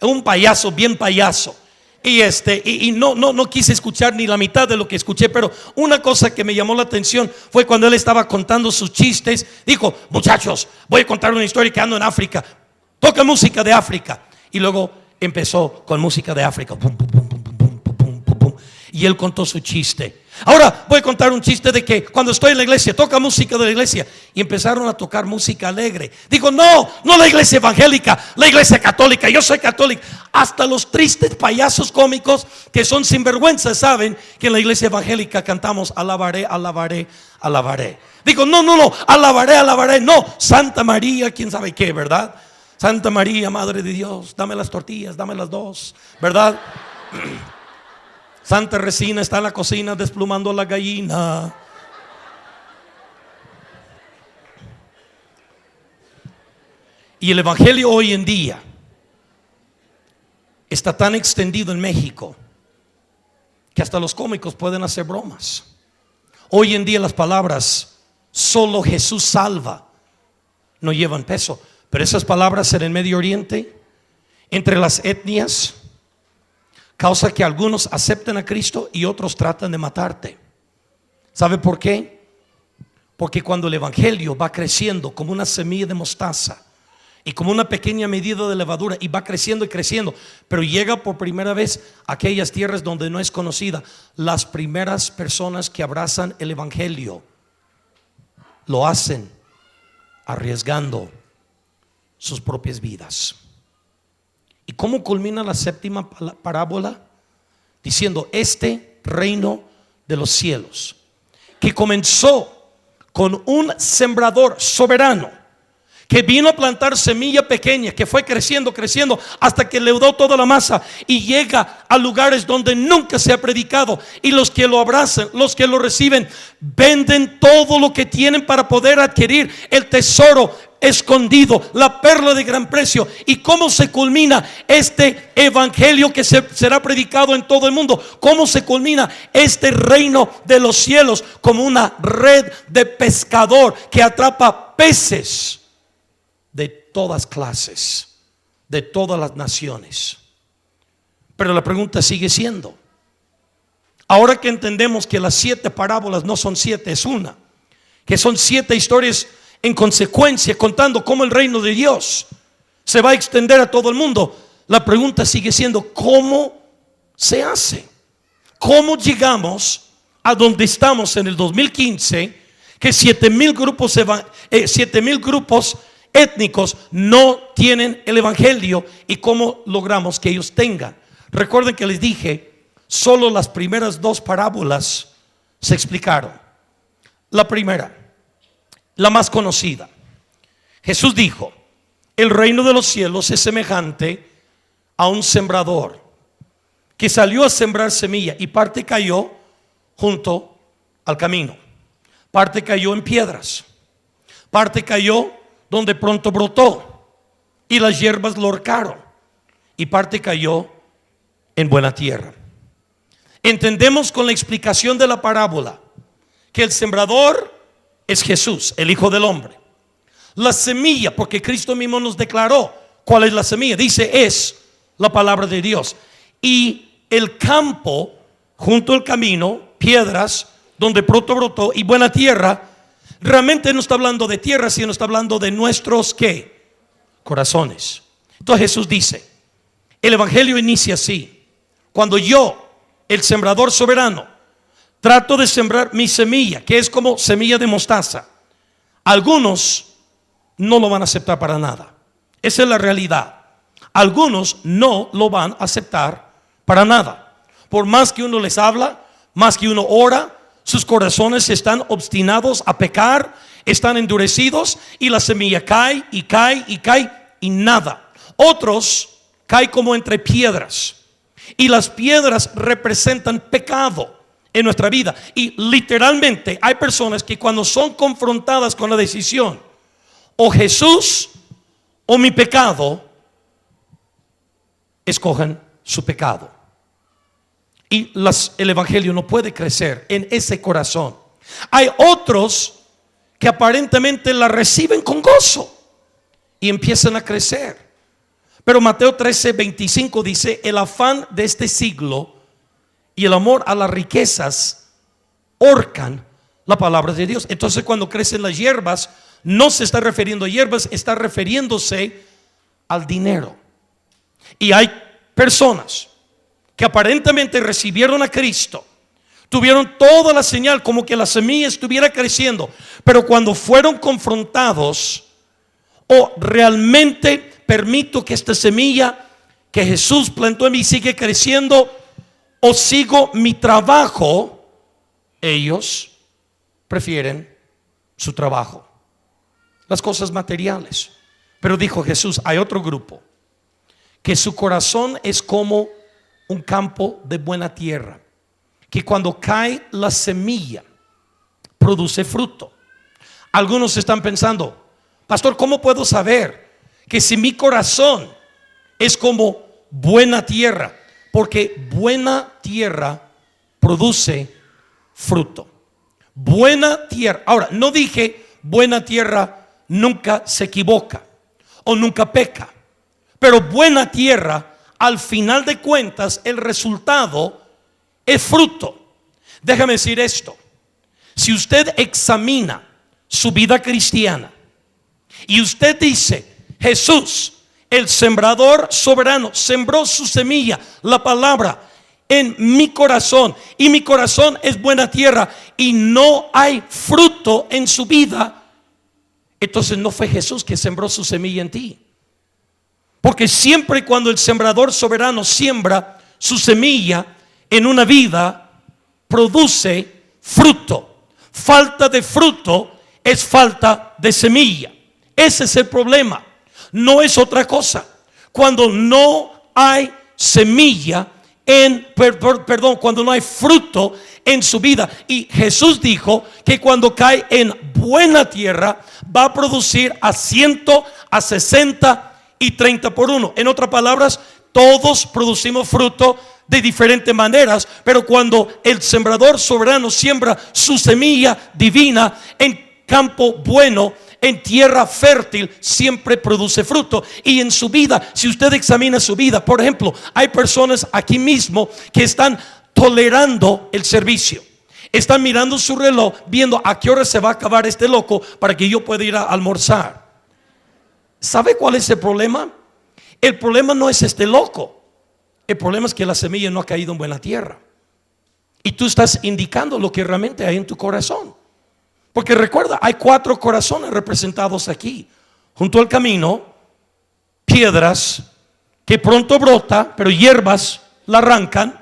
un payaso bien payaso. Y no quise escuchar ni la mitad de lo que escuché, pero una cosa que me llamó la atención fue cuando él estaba contando sus chistes. Dijo: muchachos, voy a contar una historia que ando en África, toca música de África. Y luego empezó con música de África, pum, pum, pum, pum, pum, pum, pum, pum. Y él contó su chiste. Ahora voy a contar un chiste de que cuando estoy en la iglesia, toca música de la iglesia y empezaron a tocar música alegre. Digo, no la iglesia evangélica, la iglesia católica. Yo soy católico. Hasta los tristes payasos cómicos que son sinvergüenzas saben que en la iglesia evangélica cantamos alabaré, alabaré, alabaré. Digo, no, alabaré, alabaré. No, Santa María, quién sabe qué, ¿verdad? Santa María, Madre de Dios, dame las tortillas, dame las dos, ¿verdad? Santa Resina está en la cocina desplumando la gallina. Y el evangelio hoy en día está tan extendido en México que hasta los cómicos pueden hacer bromas. Hoy en día las palabras solo Jesús salva no llevan peso, pero esas palabras en el Medio Oriente, entre las etnias, causa que algunos acepten a Cristo y otros tratan de matarte. ¿Sabe por qué? Porque cuando el evangelio va creciendo como una semilla de mostaza y como una pequeña medida de levadura, y va creciendo y creciendo, pero llega por primera vez a aquellas tierras donde no es conocida, las primeras personas que abrazan el evangelio lo hacen arriesgando sus propias vidas. ¿Y cómo culmina la séptima parábola? Diciendo, este reino de los cielos, que comenzó con un sembrador soberano, que vino a plantar semilla pequeña, que fue creciendo, creciendo, hasta que leudó toda la masa y llega a lugares donde nunca se ha predicado. Y los que lo abrazan, los que lo reciben, venden todo lo que tienen para poder adquirir el tesoro escondido, la perla de gran precio. ¿Y cómo se culmina este evangelio que será predicado en todo el mundo? ¿Cómo se culmina este reino de los cielos? Como una red de pescador que atrapa peces de todas clases, de todas las naciones. Pero la pregunta sigue siendo, ahora que entendemos que las 7 parábolas no son 7, es una, que son 7 historias en consecuencia, contando cómo el reino de Dios se va a extender a todo el mundo, la pregunta sigue siendo, ¿cómo se hace? ¿Cómo llegamos a donde estamos en el 2015, que 7,000 grupos étnicos no tienen el evangelio, y cómo logramos que ellos tengan? Recuerden que les dije, solo las primeras 2 parábolas se explicaron. La primera, la más conocida, Jesús dijo, el reino de los cielos es semejante a un sembrador que salió a sembrar semilla, y parte cayó junto al camino, parte cayó en piedras, parte cayó donde pronto brotó y las hierbas lo horcaron, y parte cayó en buena tierra. Entendemos con la explicación de la parábola que el sembrador es Jesús, el Hijo del Hombre. La semilla, porque Cristo mismo nos declaró cuál es la semilla, dice, es la palabra de Dios. Y el campo junto al camino, piedras donde pronto brotó, y buena tierra, realmente no está hablando de tierra, sino está hablando de nuestros ¿qué? Corazones. Entonces Jesús dice, el evangelio inicia así: cuando yo, el sembrador soberano, trato de sembrar mi semilla, que es como semilla de mostaza, algunos no lo van a aceptar para nada. Esa es la realidad. Algunos no lo van a aceptar para nada. Por más que uno les habla, más que uno ora, sus corazones están obstinados a pecar, están endurecidos, y la semilla cae y cae y cae y nada. Otros caen como entre piedras, y las piedras representan pecado en nuestra vida. Y literalmente hay personas que cuando son confrontadas con la decisión, o Jesús o mi pecado, escogen su pecado. Y el evangelio no puede crecer en ese corazón. Hay otros que aparentemente la reciben con gozo y empiezan a crecer. Pero Mateo 13:25 dice, el afán de este siglo y el amor a las riquezas horcan la palabra de Dios. Entonces, cuando crecen las hierbas, no se está refiriendo a hierbas, está refiriéndose al dinero. Y hay personas que aparentemente recibieron a Cristo, Tuvieron toda la señal como que la semilla estuviera creciendo. Pero cuando fueron confrontados, o realmente permito que esta semilla que Jesús plantó en mí sigue creciendo, o sigo mi trabajo, ellos prefieren su trabajo, las cosas materiales. Pero dijo Jesús, hay otro grupo que su corazón es como un campo de buena tierra, que cuando cae la semilla produce fruto. Algunos están pensando, pastor, ¿cómo puedo saber que si mi corazón es como buena tierra? Porque buena tierra produce fruto. Buena tierra. Ahora, no dije buena tierra nunca se equivoca o nunca peca, pero buena tierra, al final de cuentas, el resultado es fruto. Déjame decir esto: si usted examina su vida cristiana y usted dice, Jesús, el sembrador soberano, sembró su semilla, la palabra, en mi corazón, y mi corazón es buena tierra, y no hay fruto en su vida, entonces no fue Jesús que sembró su semilla en ti. Porque siempre cuando el sembrador soberano siembra su semilla en una vida, produce fruto. Falta de fruto es falta de semilla. Ese es el problema, no es otra cosa. Cuando no hay semilla cuando no hay fruto en su vida. Y Jesús dijo que cuando cae en buena tierra va a producir a 100, a 60 y 30 por uno. En otras palabras, todos producimos fruto de diferentes maneras, pero cuando el sembrador soberano siembra su semilla divina en campo bueno, en tierra fértil, siempre produce fruto. Y en su vida, si usted examina su vida, por ejemplo, hay personas aquí mismo que están tolerando el servicio, están mirando su reloj, viendo a qué hora se va a acabar este loco para que yo pueda ir a almorzar. ¿Sabe cuál es el problema? El problema no es este loco, el problema es que la semilla no ha caído en buena tierra, y tú estás indicando lo que realmente hay en tu corazón. Porque recuerda, hay 4 corazones representados aquí. Junto al camino, piedras que pronto brota, pero hierbas la arrancan,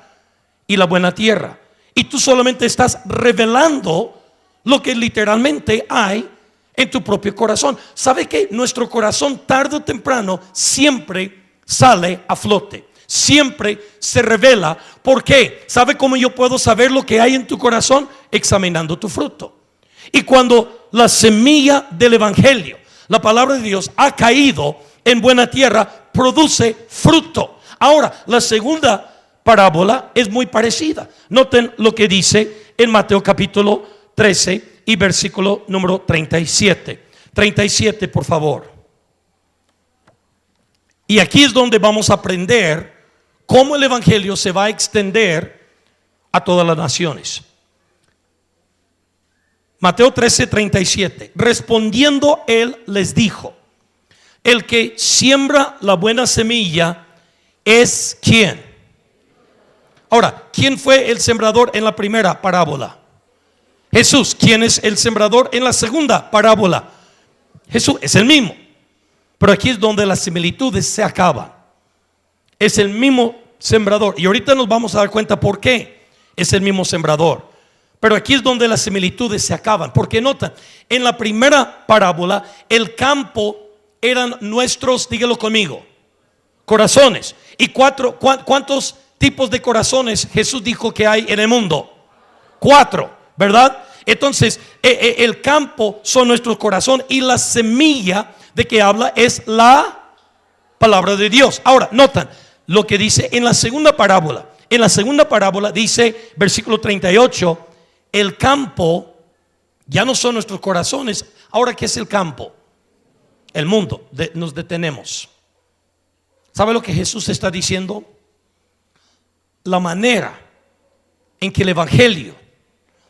y la buena tierra. Y tú solamente estás revelando lo que literalmente hay en tu propio corazón. ¿Sabe que nuestro corazón tarde o temprano siempre sale a flote? Siempre se revela. ¿Por qué? ¿Sabe cómo yo puedo saber lo que hay en tu corazón? Examinando tu fruto. Y cuando la semilla del evangelio, la palabra de Dios, ha caído en buena tierra, produce fruto. Ahora, la segunda parábola es muy parecida. Noten lo que dice en Mateo capítulo 13 y versículo número 37. 37, por favor. Y aquí es donde vamos a aprender cómo el evangelio se va a extender a todas las naciones. Mateo 13, 37. Respondiendo él les dijo: el que siembra la buena semilla es ¿quién? Ahora, ¿quién fue el sembrador en la primera parábola? Jesús. ¿Quién es el sembrador en la segunda parábola? Jesús. Es el mismo. Pero aquí es donde las similitudes se acaban. Es el mismo sembrador. Y ahorita nos vamos a dar cuenta por qué es el mismo sembrador. Pero aquí es donde las similitudes se acaban. Porque notan, en la primera parábola, el campo eran nuestros, dígalo conmigo, corazones. ¿Y cuántos tipos de corazones Jesús dijo que hay en el mundo? 4, ¿verdad? Entonces, el campo son nuestros corazones, y la semilla de que habla es la palabra de Dios. Ahora, notan lo que dice en la segunda parábola. En la segunda parábola dice, versículo 38, el campo ya no son nuestros corazones. Ahora, ¿qué es el campo? El mundo. Nos detenemos. ¿Sabe lo que Jesús está diciendo? La manera en que el evangelio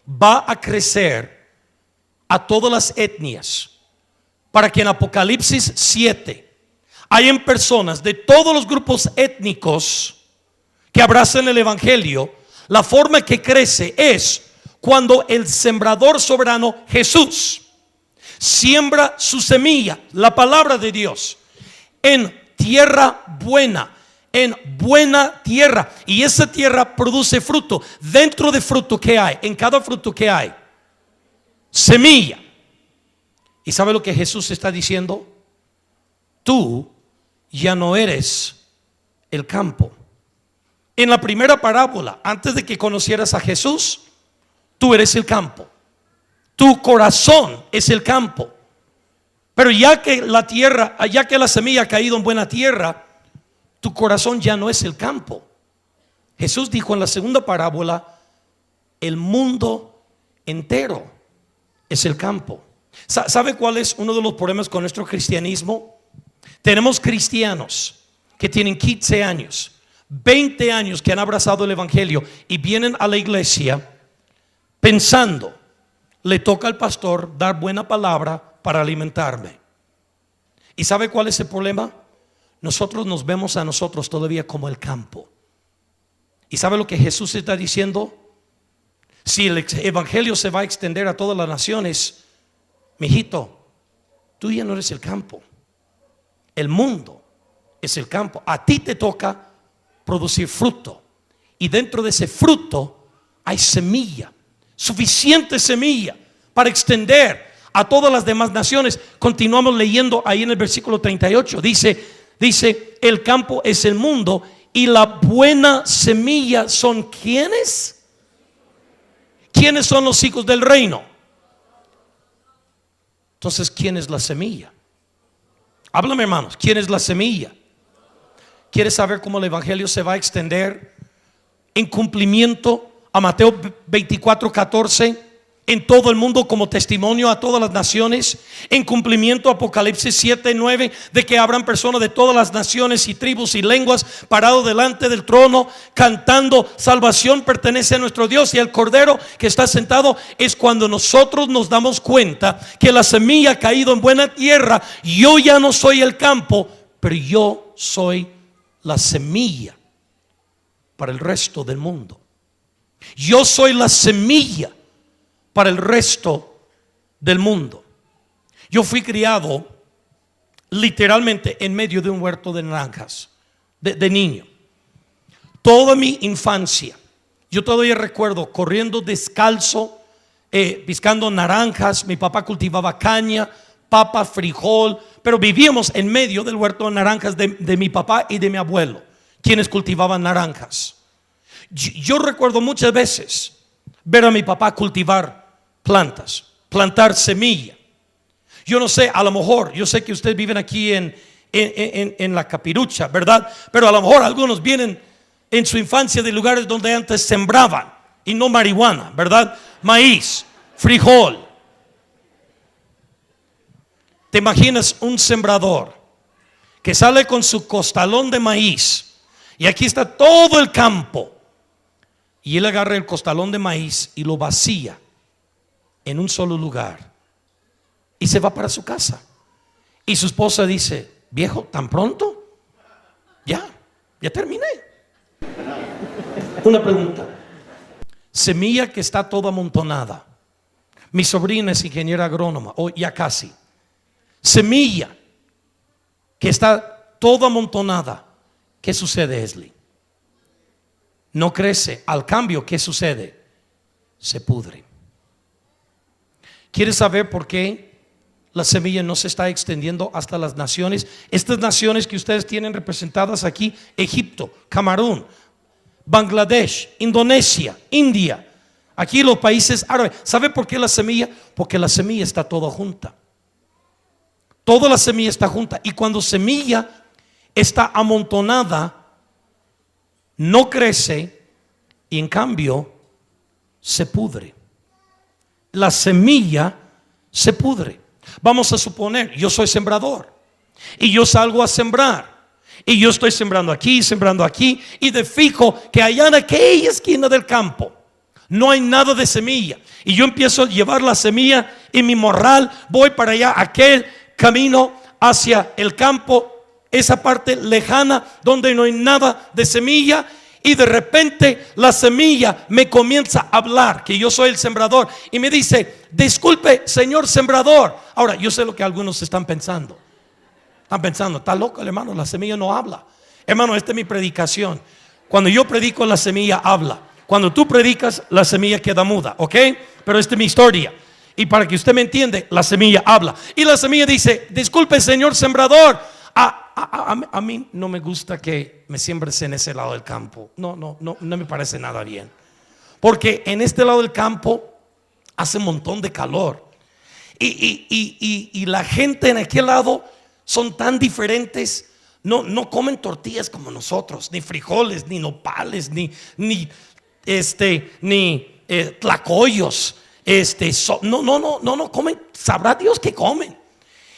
va a crecer a todas las etnias, para que en Apocalipsis 7 hayan personas de todos los grupos étnicos que abracen el evangelio. La forma que crece es cuando el sembrador soberano, Jesús, siembra su semilla, la palabra de Dios, en tierra buena, en buena tierra, y esa tierra produce fruto. Dentro de fruto, ¿qué hay? En cada fruto, ¿qué hay? Semilla. ¿Y sabe lo que Jesús está diciendo? Tú ya no eres el campo. En la primera parábola, antes de que conocieras a Jesús, tú eres el campo. Tu corazón es el campo. Pero ya que la tierra, ya que la semilla ha caído en buena tierra, tu corazón ya no es el campo. Jesús dijo en la segunda parábola, el mundo entero es el campo. ¿Sabe cuál es uno de los problemas con nuestro cristianismo? Tenemos cristianos que tienen 15 años, 20 años que han abrazado el evangelio y vienen a la iglesia pensando, le toca al pastor dar buena palabra para alimentarme. ¿Y sabe cuál es el problema? Nosotros nos vemos a nosotros todavía como el campo. ¿Y sabe lo que Jesús está diciendo? Si el evangelio se va a extender a todas las naciones, mijito, tú ya no eres el campo. El mundo es el campo. A ti te toca producir fruto. Y dentro de ese fruto hay semilla, suficiente semilla para extender a todas las demás naciones. Continuamos leyendo ahí en el versículo 38. Dice, el campo es el mundo y la buena semilla son ¿quiénes? ¿Quiénes son los hijos del reino? Entonces, ¿quién es la semilla? Háblame, hermanos, ¿quién es la semilla? ¿Quieres saber cómo el evangelio se va a extender en cumplimiento a Mateo 24:14 en todo el mundo como testimonio a todas las naciones? En cumplimiento a Apocalipsis 7:9 de que habrán personas de todas las naciones y tribus y lenguas parados delante del trono cantando, salvación pertenece a nuestro Dios y al Cordero que está sentado. Es cuando nosotros nos damos cuenta que la semilla ha caído en buena tierra. Yo ya no soy el campo, pero yo soy la semilla para el resto del mundo. Yo soy la semilla para el resto del mundo. Yo fui criado literalmente en medio de un huerto de naranjas de niño. Toda mi infancia, yo todavía recuerdo corriendo descalzo, piscando naranjas. Mi papá cultivaba caña, papa, frijol, pero vivíamos en medio del huerto de naranjas de mi papá y de mi abuelo, quienes cultivaban naranjas. Yo recuerdo muchas veces ver a mi papá cultivar plantas, plantar semilla. Yo no sé, a lo mejor, yo sé que ustedes viven aquí en la Capirucha, ¿verdad? Pero a lo mejor algunos vienen en su infancia de lugares donde antes sembraban, y no marihuana, ¿verdad? Maíz, frijol. ¿Te imaginas un sembrador que sale con su costalón de maíz y aquí está todo el campo, y él agarra el costalón de maíz y lo vacía en un solo lugar y se va para su casa? Y su esposa dice, viejo, ¿tan pronto? Ya terminé. Una pregunta. Semilla que está toda amontonada. Mi sobrina es ingeniera agrónoma, o ya casi. Semilla que está toda amontonada. ¿Qué sucede, Esli? No crece. Al cambio, ¿qué sucede? Se pudre. ¿Quieres saber por qué la semilla no se está extendiendo hasta las naciones? Estas naciones que ustedes tienen representadas aquí: Egipto, Camerún, Bangladesh, Indonesia, India, aquí los países árabes. ¿Sabe por qué la semilla? Porque la semilla está toda junta. Toda la semilla está junta. Y cuando semilla está amontonada, no crece y en cambio se pudre. La semilla se pudre. Vamos a suponer, yo soy sembrador y yo salgo a sembrar, y yo estoy sembrando aquí, y de fijo que allá en aquella esquina del campo no hay nada de semilla, y yo empiezo a llevar la semilla en mi morral, voy para allá, aquel camino hacia el campo, esa parte lejana donde no hay nada de semilla, Y de repente la semilla me comienza a hablar, que yo soy el sembrador, y me dice: disculpe, señor sembrador. Ahora, yo sé lo que algunos están pensando. Están pensando: está loco el hermano, la semilla no habla. Hermano, esta es mi predicación. Cuando yo predico, la semilla habla. Cuando tú predicas, la semilla queda muda, ¿ok? Pero esta es mi historia. Y para que usted me entiende, la semilla habla. Y la semilla dice: disculpe, señor sembrador, a mí no me gusta que me siembres en ese lado del campo. No me parece nada bien. Porque en este lado del campo hace un montón de calor. Y la gente en aquel lado son tan diferentes. No comen tortillas como nosotros, ni frijoles, ni nopales, ni tlacoyos. No comen. Sabrá Dios que comen.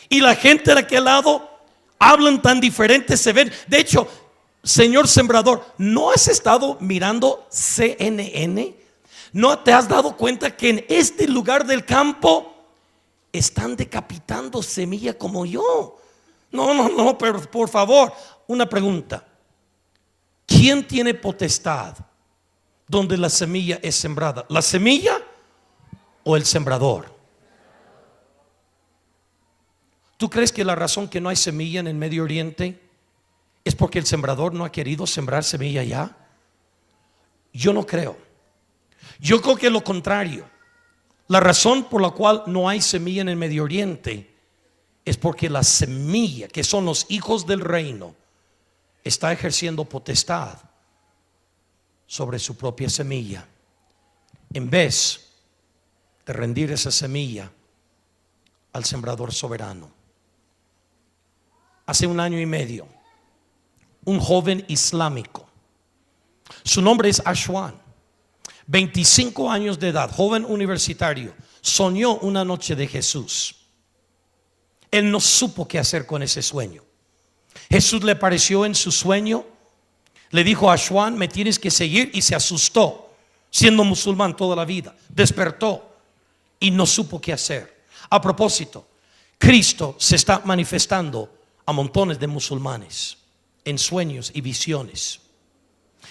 Y la gente de aquel lado hablan tan diferentes, se ven. De hecho, señor sembrador, ¿no has estado mirando CNN? ¿No te has dado cuenta que en este lugar del campo están decapitando semilla como yo? No, pero por favor, una pregunta: ¿quién tiene potestad donde la semilla es sembrada? ¿La semilla o el sembrador? ¿Tú crees que la razón que no hay semilla en el Medio Oriente es porque el sembrador no ha querido sembrar semilla allá? Yo no creo. Yo creo que lo contrario. La razón por la cual no hay semilla en el Medio Oriente es porque la semilla, que son los hijos del reino, está ejerciendo potestad sobre su propia semilla, en vez de rendir esa semilla al sembrador soberano. Hace 1 año y medio, un joven islámico, su nombre es Ashwan, 25 años de edad, joven universitario, soñó una noche de Jesús. Él no supo qué hacer con ese sueño. Jesús le apareció en su sueño, le dijo a Ashwan: me tienes que seguir, y se asustó, siendo musulmán toda la vida. Despertó y no supo qué hacer. A propósito, Cristo se está manifestando a montones de musulmanes en sueños y visiones.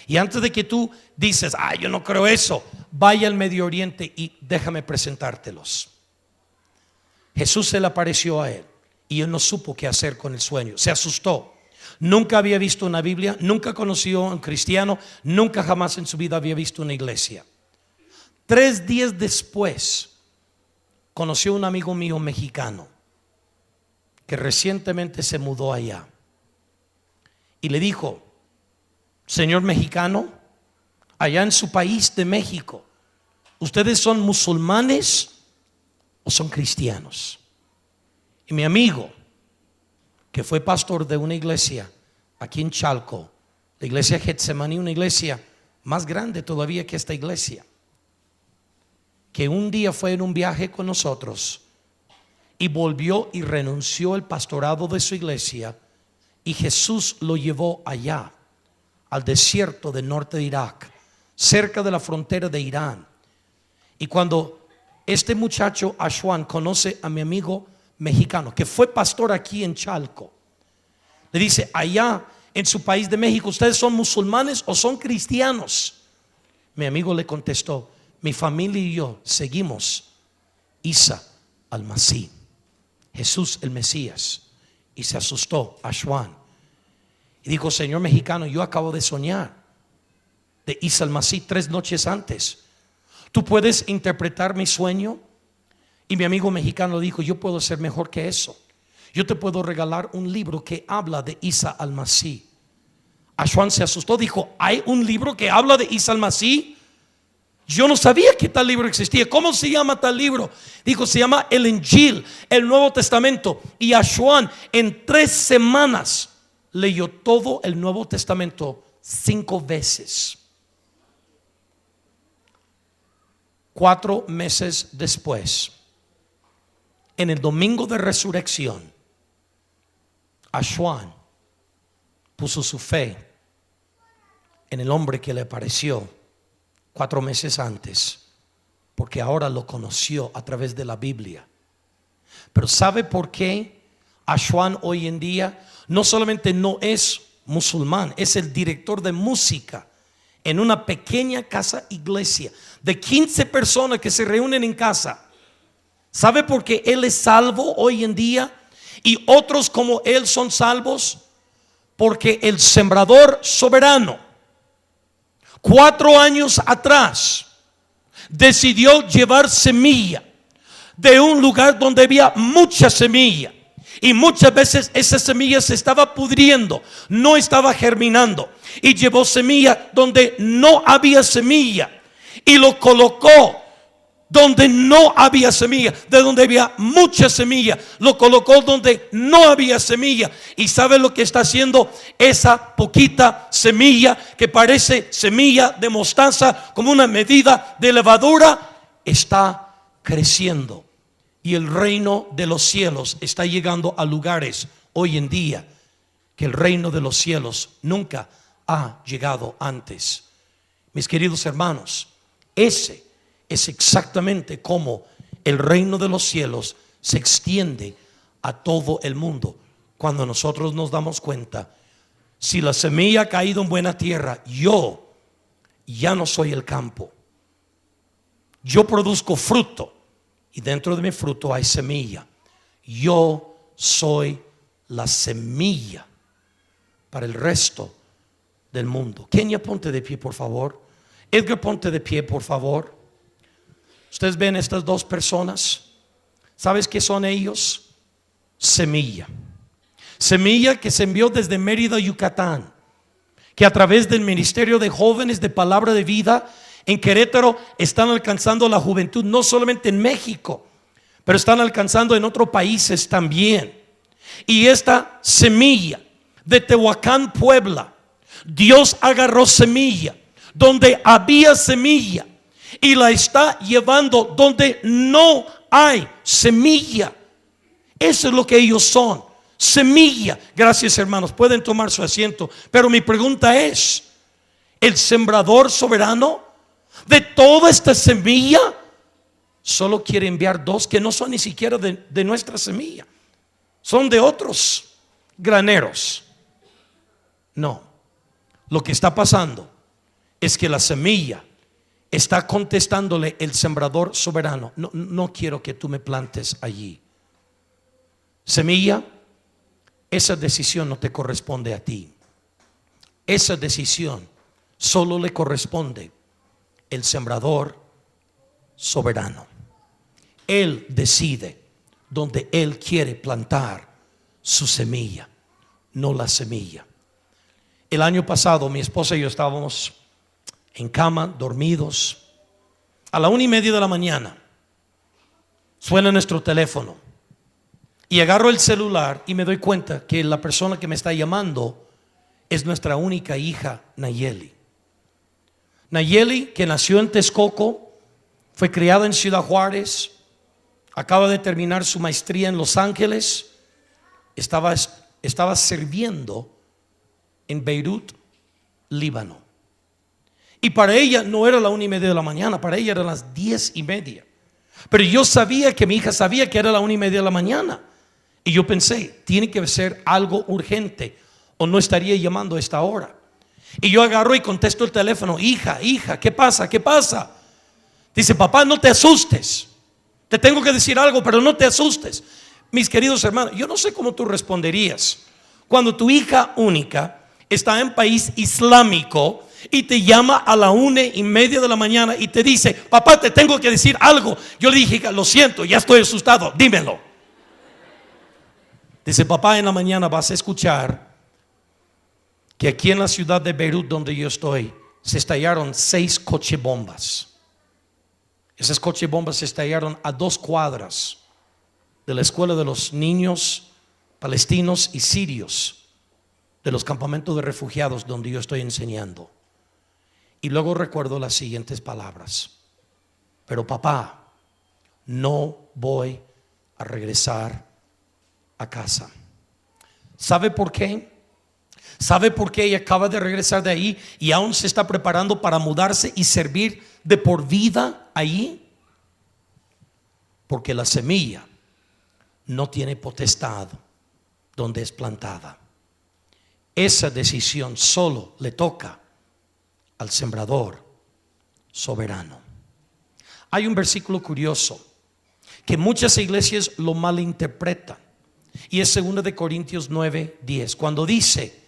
Y antes de que tú dices: yo no creo eso, vaya al Medio Oriente y déjame presentártelos. Jesús se le apareció a él y él no supo qué hacer con el sueño. Se asustó. Nunca había visto una Biblia, nunca conoció a un cristiano, nunca jamás en su vida había visto una iglesia. 3 días después conoció a un amigo mío mexicano que recientemente se mudó allá, y le dijo: señor mexicano, allá en su país de México, ¿ustedes son musulmanes o son cristianos? Y mi amigo, que fue pastor de una iglesia aquí en Chalco, la iglesia Getsemaní, una iglesia más grande todavía que esta iglesia, que un día fue en un viaje con nosotros y volvió y renunció el pastorado de su iglesia, y Jesús lo llevó allá al desierto del norte de Irak, cerca de la frontera de Irán. Y cuando este muchacho Ashwan conoce a mi amigo mexicano, que fue pastor aquí en Chalco, le dice: allá en su país de México, ¿ustedes son musulmanes o son cristianos? Mi amigo le contestó: mi familia y yo seguimos Isa al-Masih, Jesús el Mesías. Y se asustó Ashwan y dijo: señor mexicano, yo acabo de soñar de Isa al-Masih 3 noches antes. ¿Tú puedes interpretar mi sueño? Y mi amigo mexicano dijo: yo puedo ser mejor que eso. Yo te puedo regalar un libro que habla de Isa al-Masih. Ashwan se asustó, dijo: ¿hay un libro que habla de Isa al-Masih? Yo no sabía que tal libro existía. ¿Cómo se llama tal libro? Dijo: se llama el Injil, el Nuevo Testamento. Y Ashwan en 3 semanas leyó todo el Nuevo Testamento 5 veces. 4 meses después, en el domingo de resurrección, Ashwan puso su fe en el hombre que le apareció 4 meses antes, porque ahora lo conoció a través de la Biblia. Pero ¿sabe por qué Ashwan hoy en día no solamente no es musulmán, es el director de música en una pequeña casa iglesia de 15 personas que se reúnen en casa. ¿Sabe por qué él es salvo hoy en día y otros como él son salvos? Porque el sembrador soberano 4 años atrás decidió llevar semilla de un lugar donde había mucha semilla, y muchas veces esa semilla se estaba pudriendo, no estaba germinando, y llevó semilla donde no había semilla y lo colocó donde no había semilla. De donde había mucha semilla lo colocó donde no había semilla. Y ¿sabe lo que está haciendo esa poquita semilla que parece semilla de mostaza, como una medida de levadura? Está creciendo. Y el reino de los cielos está llegando a lugares hoy en día que el reino de los cielos nunca ha llegado antes. Mis queridos hermanos, ese es exactamente como el reino de los cielos se extiende a todo el mundo. Cuando nosotros nos damos cuenta, si la semilla ha caído en buena tierra, yo ya no soy el campo, yo produzco fruto, y dentro de mi fruto hay semilla. Yo soy la semilla para el resto del mundo. Kenia, ponte de pie, por favor. Edgar, ponte de pie, por favor. Ustedes ven estas dos personas. ¿Sabes qué son ellos? Semilla. Semilla que se envió desde Mérida, Yucatán, que a través del Ministerio de Jóvenes de Palabra de Vida en Querétaro están alcanzando la juventud, no solamente en México, pero están alcanzando en otros países también. Y esta semilla de Tehuacán, Puebla, Dios agarró semilla donde había semilla y la está llevando donde no hay semilla. Eso es lo que ellos son, semilla. Gracias, hermanos, pueden tomar su asiento. Pero mi pregunta es: ¿el sembrador soberano de toda esta semilla solo quiere enviar 2 que no son ni siquiera de nuestra semilla, son de otros graneros? No, lo que está pasando es que la semilla está contestándole el sembrador soberano: no quiero que tú me plantes allí. Semilla, esa decisión no te corresponde a ti. Esa decisión solo le corresponde el sembrador soberano. Él decide donde él quiere plantar su semilla, no la semilla. El año pasado mi esposa y yo estábamos en cama, dormidos. A la 1:30 de la mañana suena nuestro teléfono y agarro el celular y me doy cuenta que la persona que me está llamando es nuestra única hija, Nayeli. Nayeli, que nació en Texcoco, fue criada en Ciudad Juárez, acaba de terminar su maestría en Los Ángeles, estaba sirviendo en Beirut, Líbano. Y para ella no era la 1:30 de la mañana, para ella eran las 10:30. Pero yo sabía que mi hija sabía que era la 1:30 de la mañana. Y yo pensé, tiene que ser algo urgente o no estaría llamando a esta hora. Y yo agarro y contesto el teléfono: hija, ¿qué pasa? ¿Qué pasa? Dice: papá, no te asustes, te tengo que decir algo, pero no te asustes. Mis queridos hermanos, yo no sé cómo tú responderías cuando tu hija única está en país islámico y te llama a la 1:30 de la mañana y te dice: papá, te tengo que decir algo. Yo le dije: lo siento, ya estoy asustado, dímelo. Dice: papá, en la mañana vas a escuchar que aquí en la ciudad de Beirut, donde yo estoy, se estallaron 6 cochebombas. Esas cochebombas se estallaron a 2 cuadras de la escuela de los niños palestinos y sirios, de los campamentos de refugiados donde yo estoy enseñando. Y luego recuerdo las siguientes palabras: pero papá, no voy a regresar a casa. ¿Sabe por qué? ¿Sabe por qué ella acaba de regresar de ahí y aún se está preparando para mudarse y servir de por vida ahí? Porque la semilla no tiene potestad donde es plantada. Esa decisión solo le toca al sembrador soberano. Hay un versículo curioso que muchas iglesias lo malinterpretan, y es 2 de Corintios 9:10, cuando dice: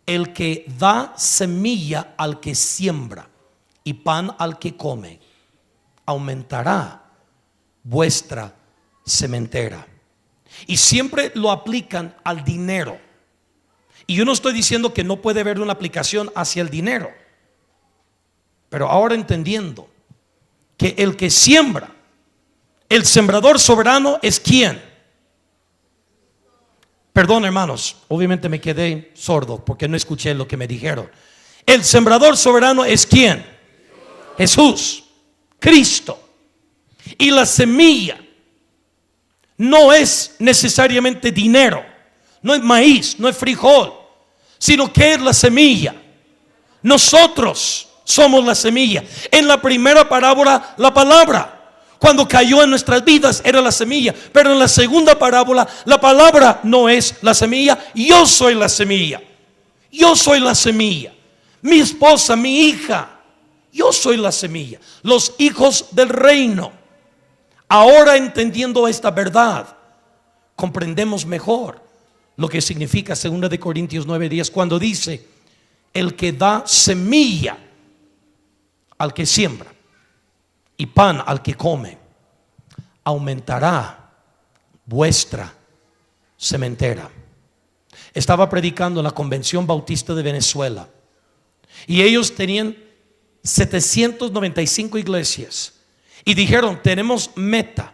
el que da semilla al que siembra y pan al que come, aumentará vuestra sementera. Y siempre lo aplican al dinero. Y yo no estoy diciendo que no puede haber una aplicación hacia el dinero, pero ahora entendiendo que el que siembra, el sembrador soberano es ¿quién? Perdón, hermanos, obviamente me quedé sordo porque no escuché lo que me dijeron. El sembrador soberano es ¿quién? Jesús, Cristo. Y la semilla no es necesariamente dinero, no es maíz, no es frijol, sino que es la semilla. Nosotros somos la semilla. En la primera parábola, la palabra, cuando cayó en nuestras vidas, era la semilla. Pero en la segunda parábola, la palabra no es la semilla. Yo soy la semilla. Yo soy la semilla. Mi esposa, mi hija, yo soy la semilla. Los hijos del reino. Ahora, entendiendo esta verdad, comprendemos mejor lo que significa 2 de Corintios 9:10, cuando dice: el que da semilla al que siembra y pan al que come, aumentará vuestra sementera. Estaba predicando en la Convención Bautista de Venezuela, y ellos tenían 795 iglesias, y dijeron: tenemos meta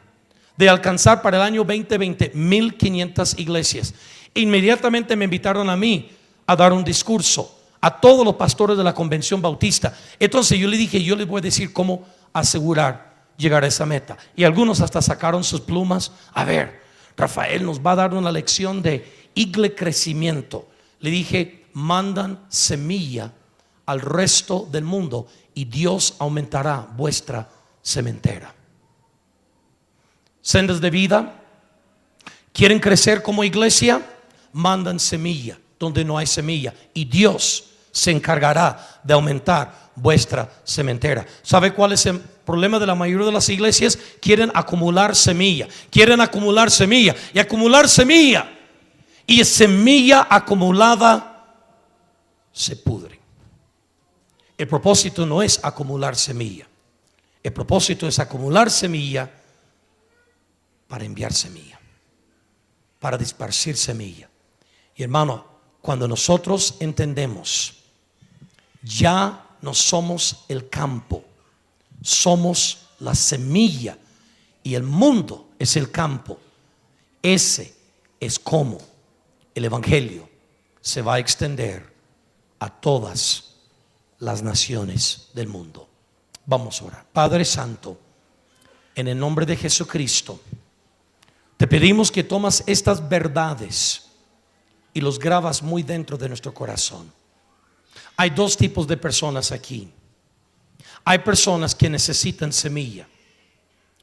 de alcanzar para el año 2020 1500 iglesias. Inmediatamente me invitaron a mí a dar un discurso a todos los pastores de la Convención Bautista. Entonces yo le dije: yo les voy a decir cómo asegurar llegar a esa meta. Y algunos hasta sacaron sus plumas. A ver, Rafael nos va a dar una lección de igle crecimiento. Le dije: mandan semilla al resto del mundo y Dios aumentará vuestra sementera. Sendas de vida, ¿quieren crecer como iglesia? Mandan semilla donde no hay semilla, y Dios se encargará de aumentar vuestra sementera. ¿Sabe cuál es el problema de la mayoría de las iglesias? Quieren acumular semilla, quieren acumular semilla y acumular semilla, y semilla acumulada se pudre. El propósito no es acumular semilla. El propósito es acumular semilla para enviar semilla, para esparcir semilla. Y hermano, cuando nosotros entendemos, ya no somos el campo, somos la semilla, y el mundo es el campo. Ese es como el evangelio se va a extender a todas las naciones del mundo. Vamos a orar. Padre Santo, en el nombre de Jesucristo, te pedimos que tomas estas verdades y los grabas muy dentro de nuestro corazón. Hay dos tipos de personas aquí. Hay personas que necesitan semilla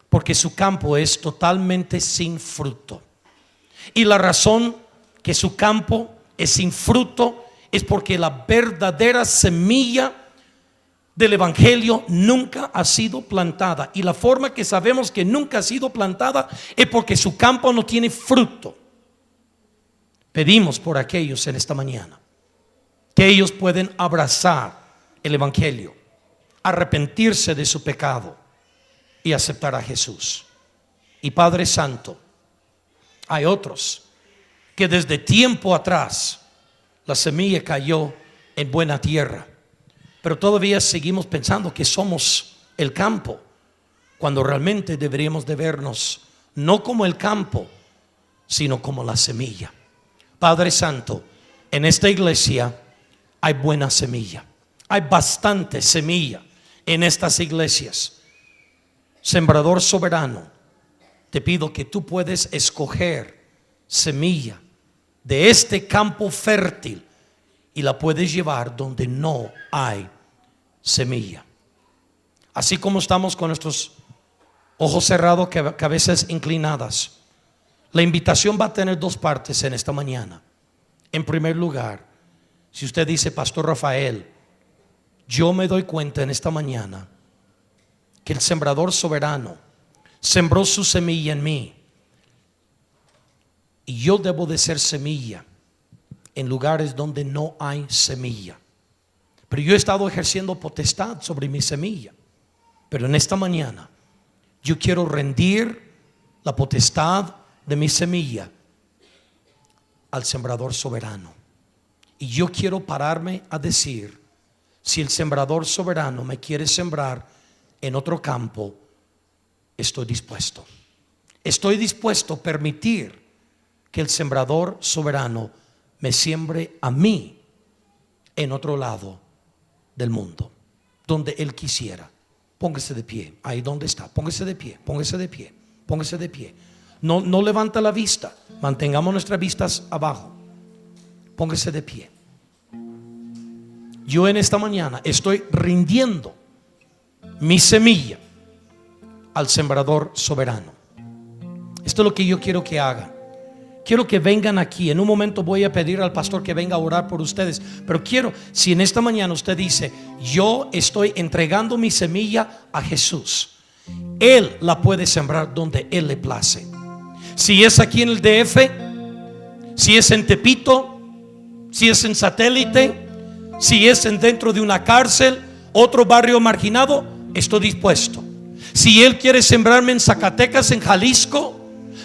porque su campo es totalmente sin fruto, y la razón que su campo es sin fruto es porque la verdadera semilla del evangelio nunca ha sido plantada. Y la forma que sabemos que nunca ha sido plantada es porque su campo no tiene fruto. Pedimos por aquellos en esta mañana que ellos pueden abrazar el evangelio, arrepentirse de su pecado y aceptar a Jesús. Y Padre Santo, hay otros que desde tiempo atrás la semilla cayó en buena tierra, pero todavía seguimos pensando que somos el campo, cuando realmente deberíamos de vernos no como el campo, sino como la semilla. Padre Santo, en esta iglesia hay buena semilla, hay bastante semilla en estas iglesias. Sembrador soberano, te pido que tú puedes escoger semilla de este campo fértil y la puedes llevar donde no hay semilla. Así como estamos con nuestros ojos cerrados, cabezas inclinadas, la invitación va a tener dos partes en esta mañana. En primer lugar, si usted dice: Pastor Rafael, Yo me doy cuenta en esta mañana que el sembrador soberano sembró su semilla en mí, y yo debo de ser semilla en lugares donde no hay semilla. Pero yo he estado ejerciendo potestad sobre mi semilla. Pero en esta mañana yo quiero rendir la potestad de mi semilla al sembrador soberano. Y yo quiero pararme a decir: si el sembrador soberano me quiere sembrar en otro campo, estoy dispuesto. Estoy dispuesto a permitir que el sembrador soberano me siembre a mí en otro lado del mundo, donde Él quisiera. Póngase de pie, ahí donde está. Póngase de pie, póngase de pie, póngase de pie. No levanta la vista, mantengamos nuestras vistas abajo. Póngase de pie. Yo en esta mañana estoy rindiendo mi semilla al sembrador soberano. Esto es lo que yo quiero que hagan. Quiero que vengan aquí. En un momento voy a pedir al pastor que venga a orar por ustedes. Pero quiero, si en esta mañana usted dice: yo estoy entregando mi semilla a Jesús, Él la puede sembrar donde Él le place. Si es aquí en el DF, si es en Tepito, si es en Satélite, si es dentro de una cárcel, otro barrio marginado, estoy dispuesto. Si Él quiere sembrarme en Zacatecas, en Jalisco,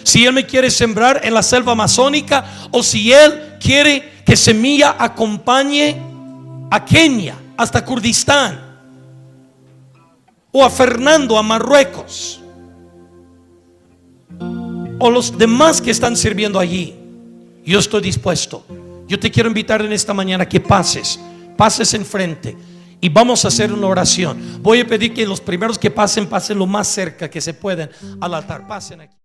si Él me quiere sembrar en la selva amazónica, o si Él quiere que semilla acompañe a Kenia hasta Kurdistán, o a Fernando, a Marruecos, o los demás que están sirviendo allí, yo estoy dispuesto. Yo te quiero invitar en esta mañana que pases enfrente y vamos a hacer una oración. Voy a pedir que los primeros que pasen lo más cerca que se puedan al altar. Pasen aquí.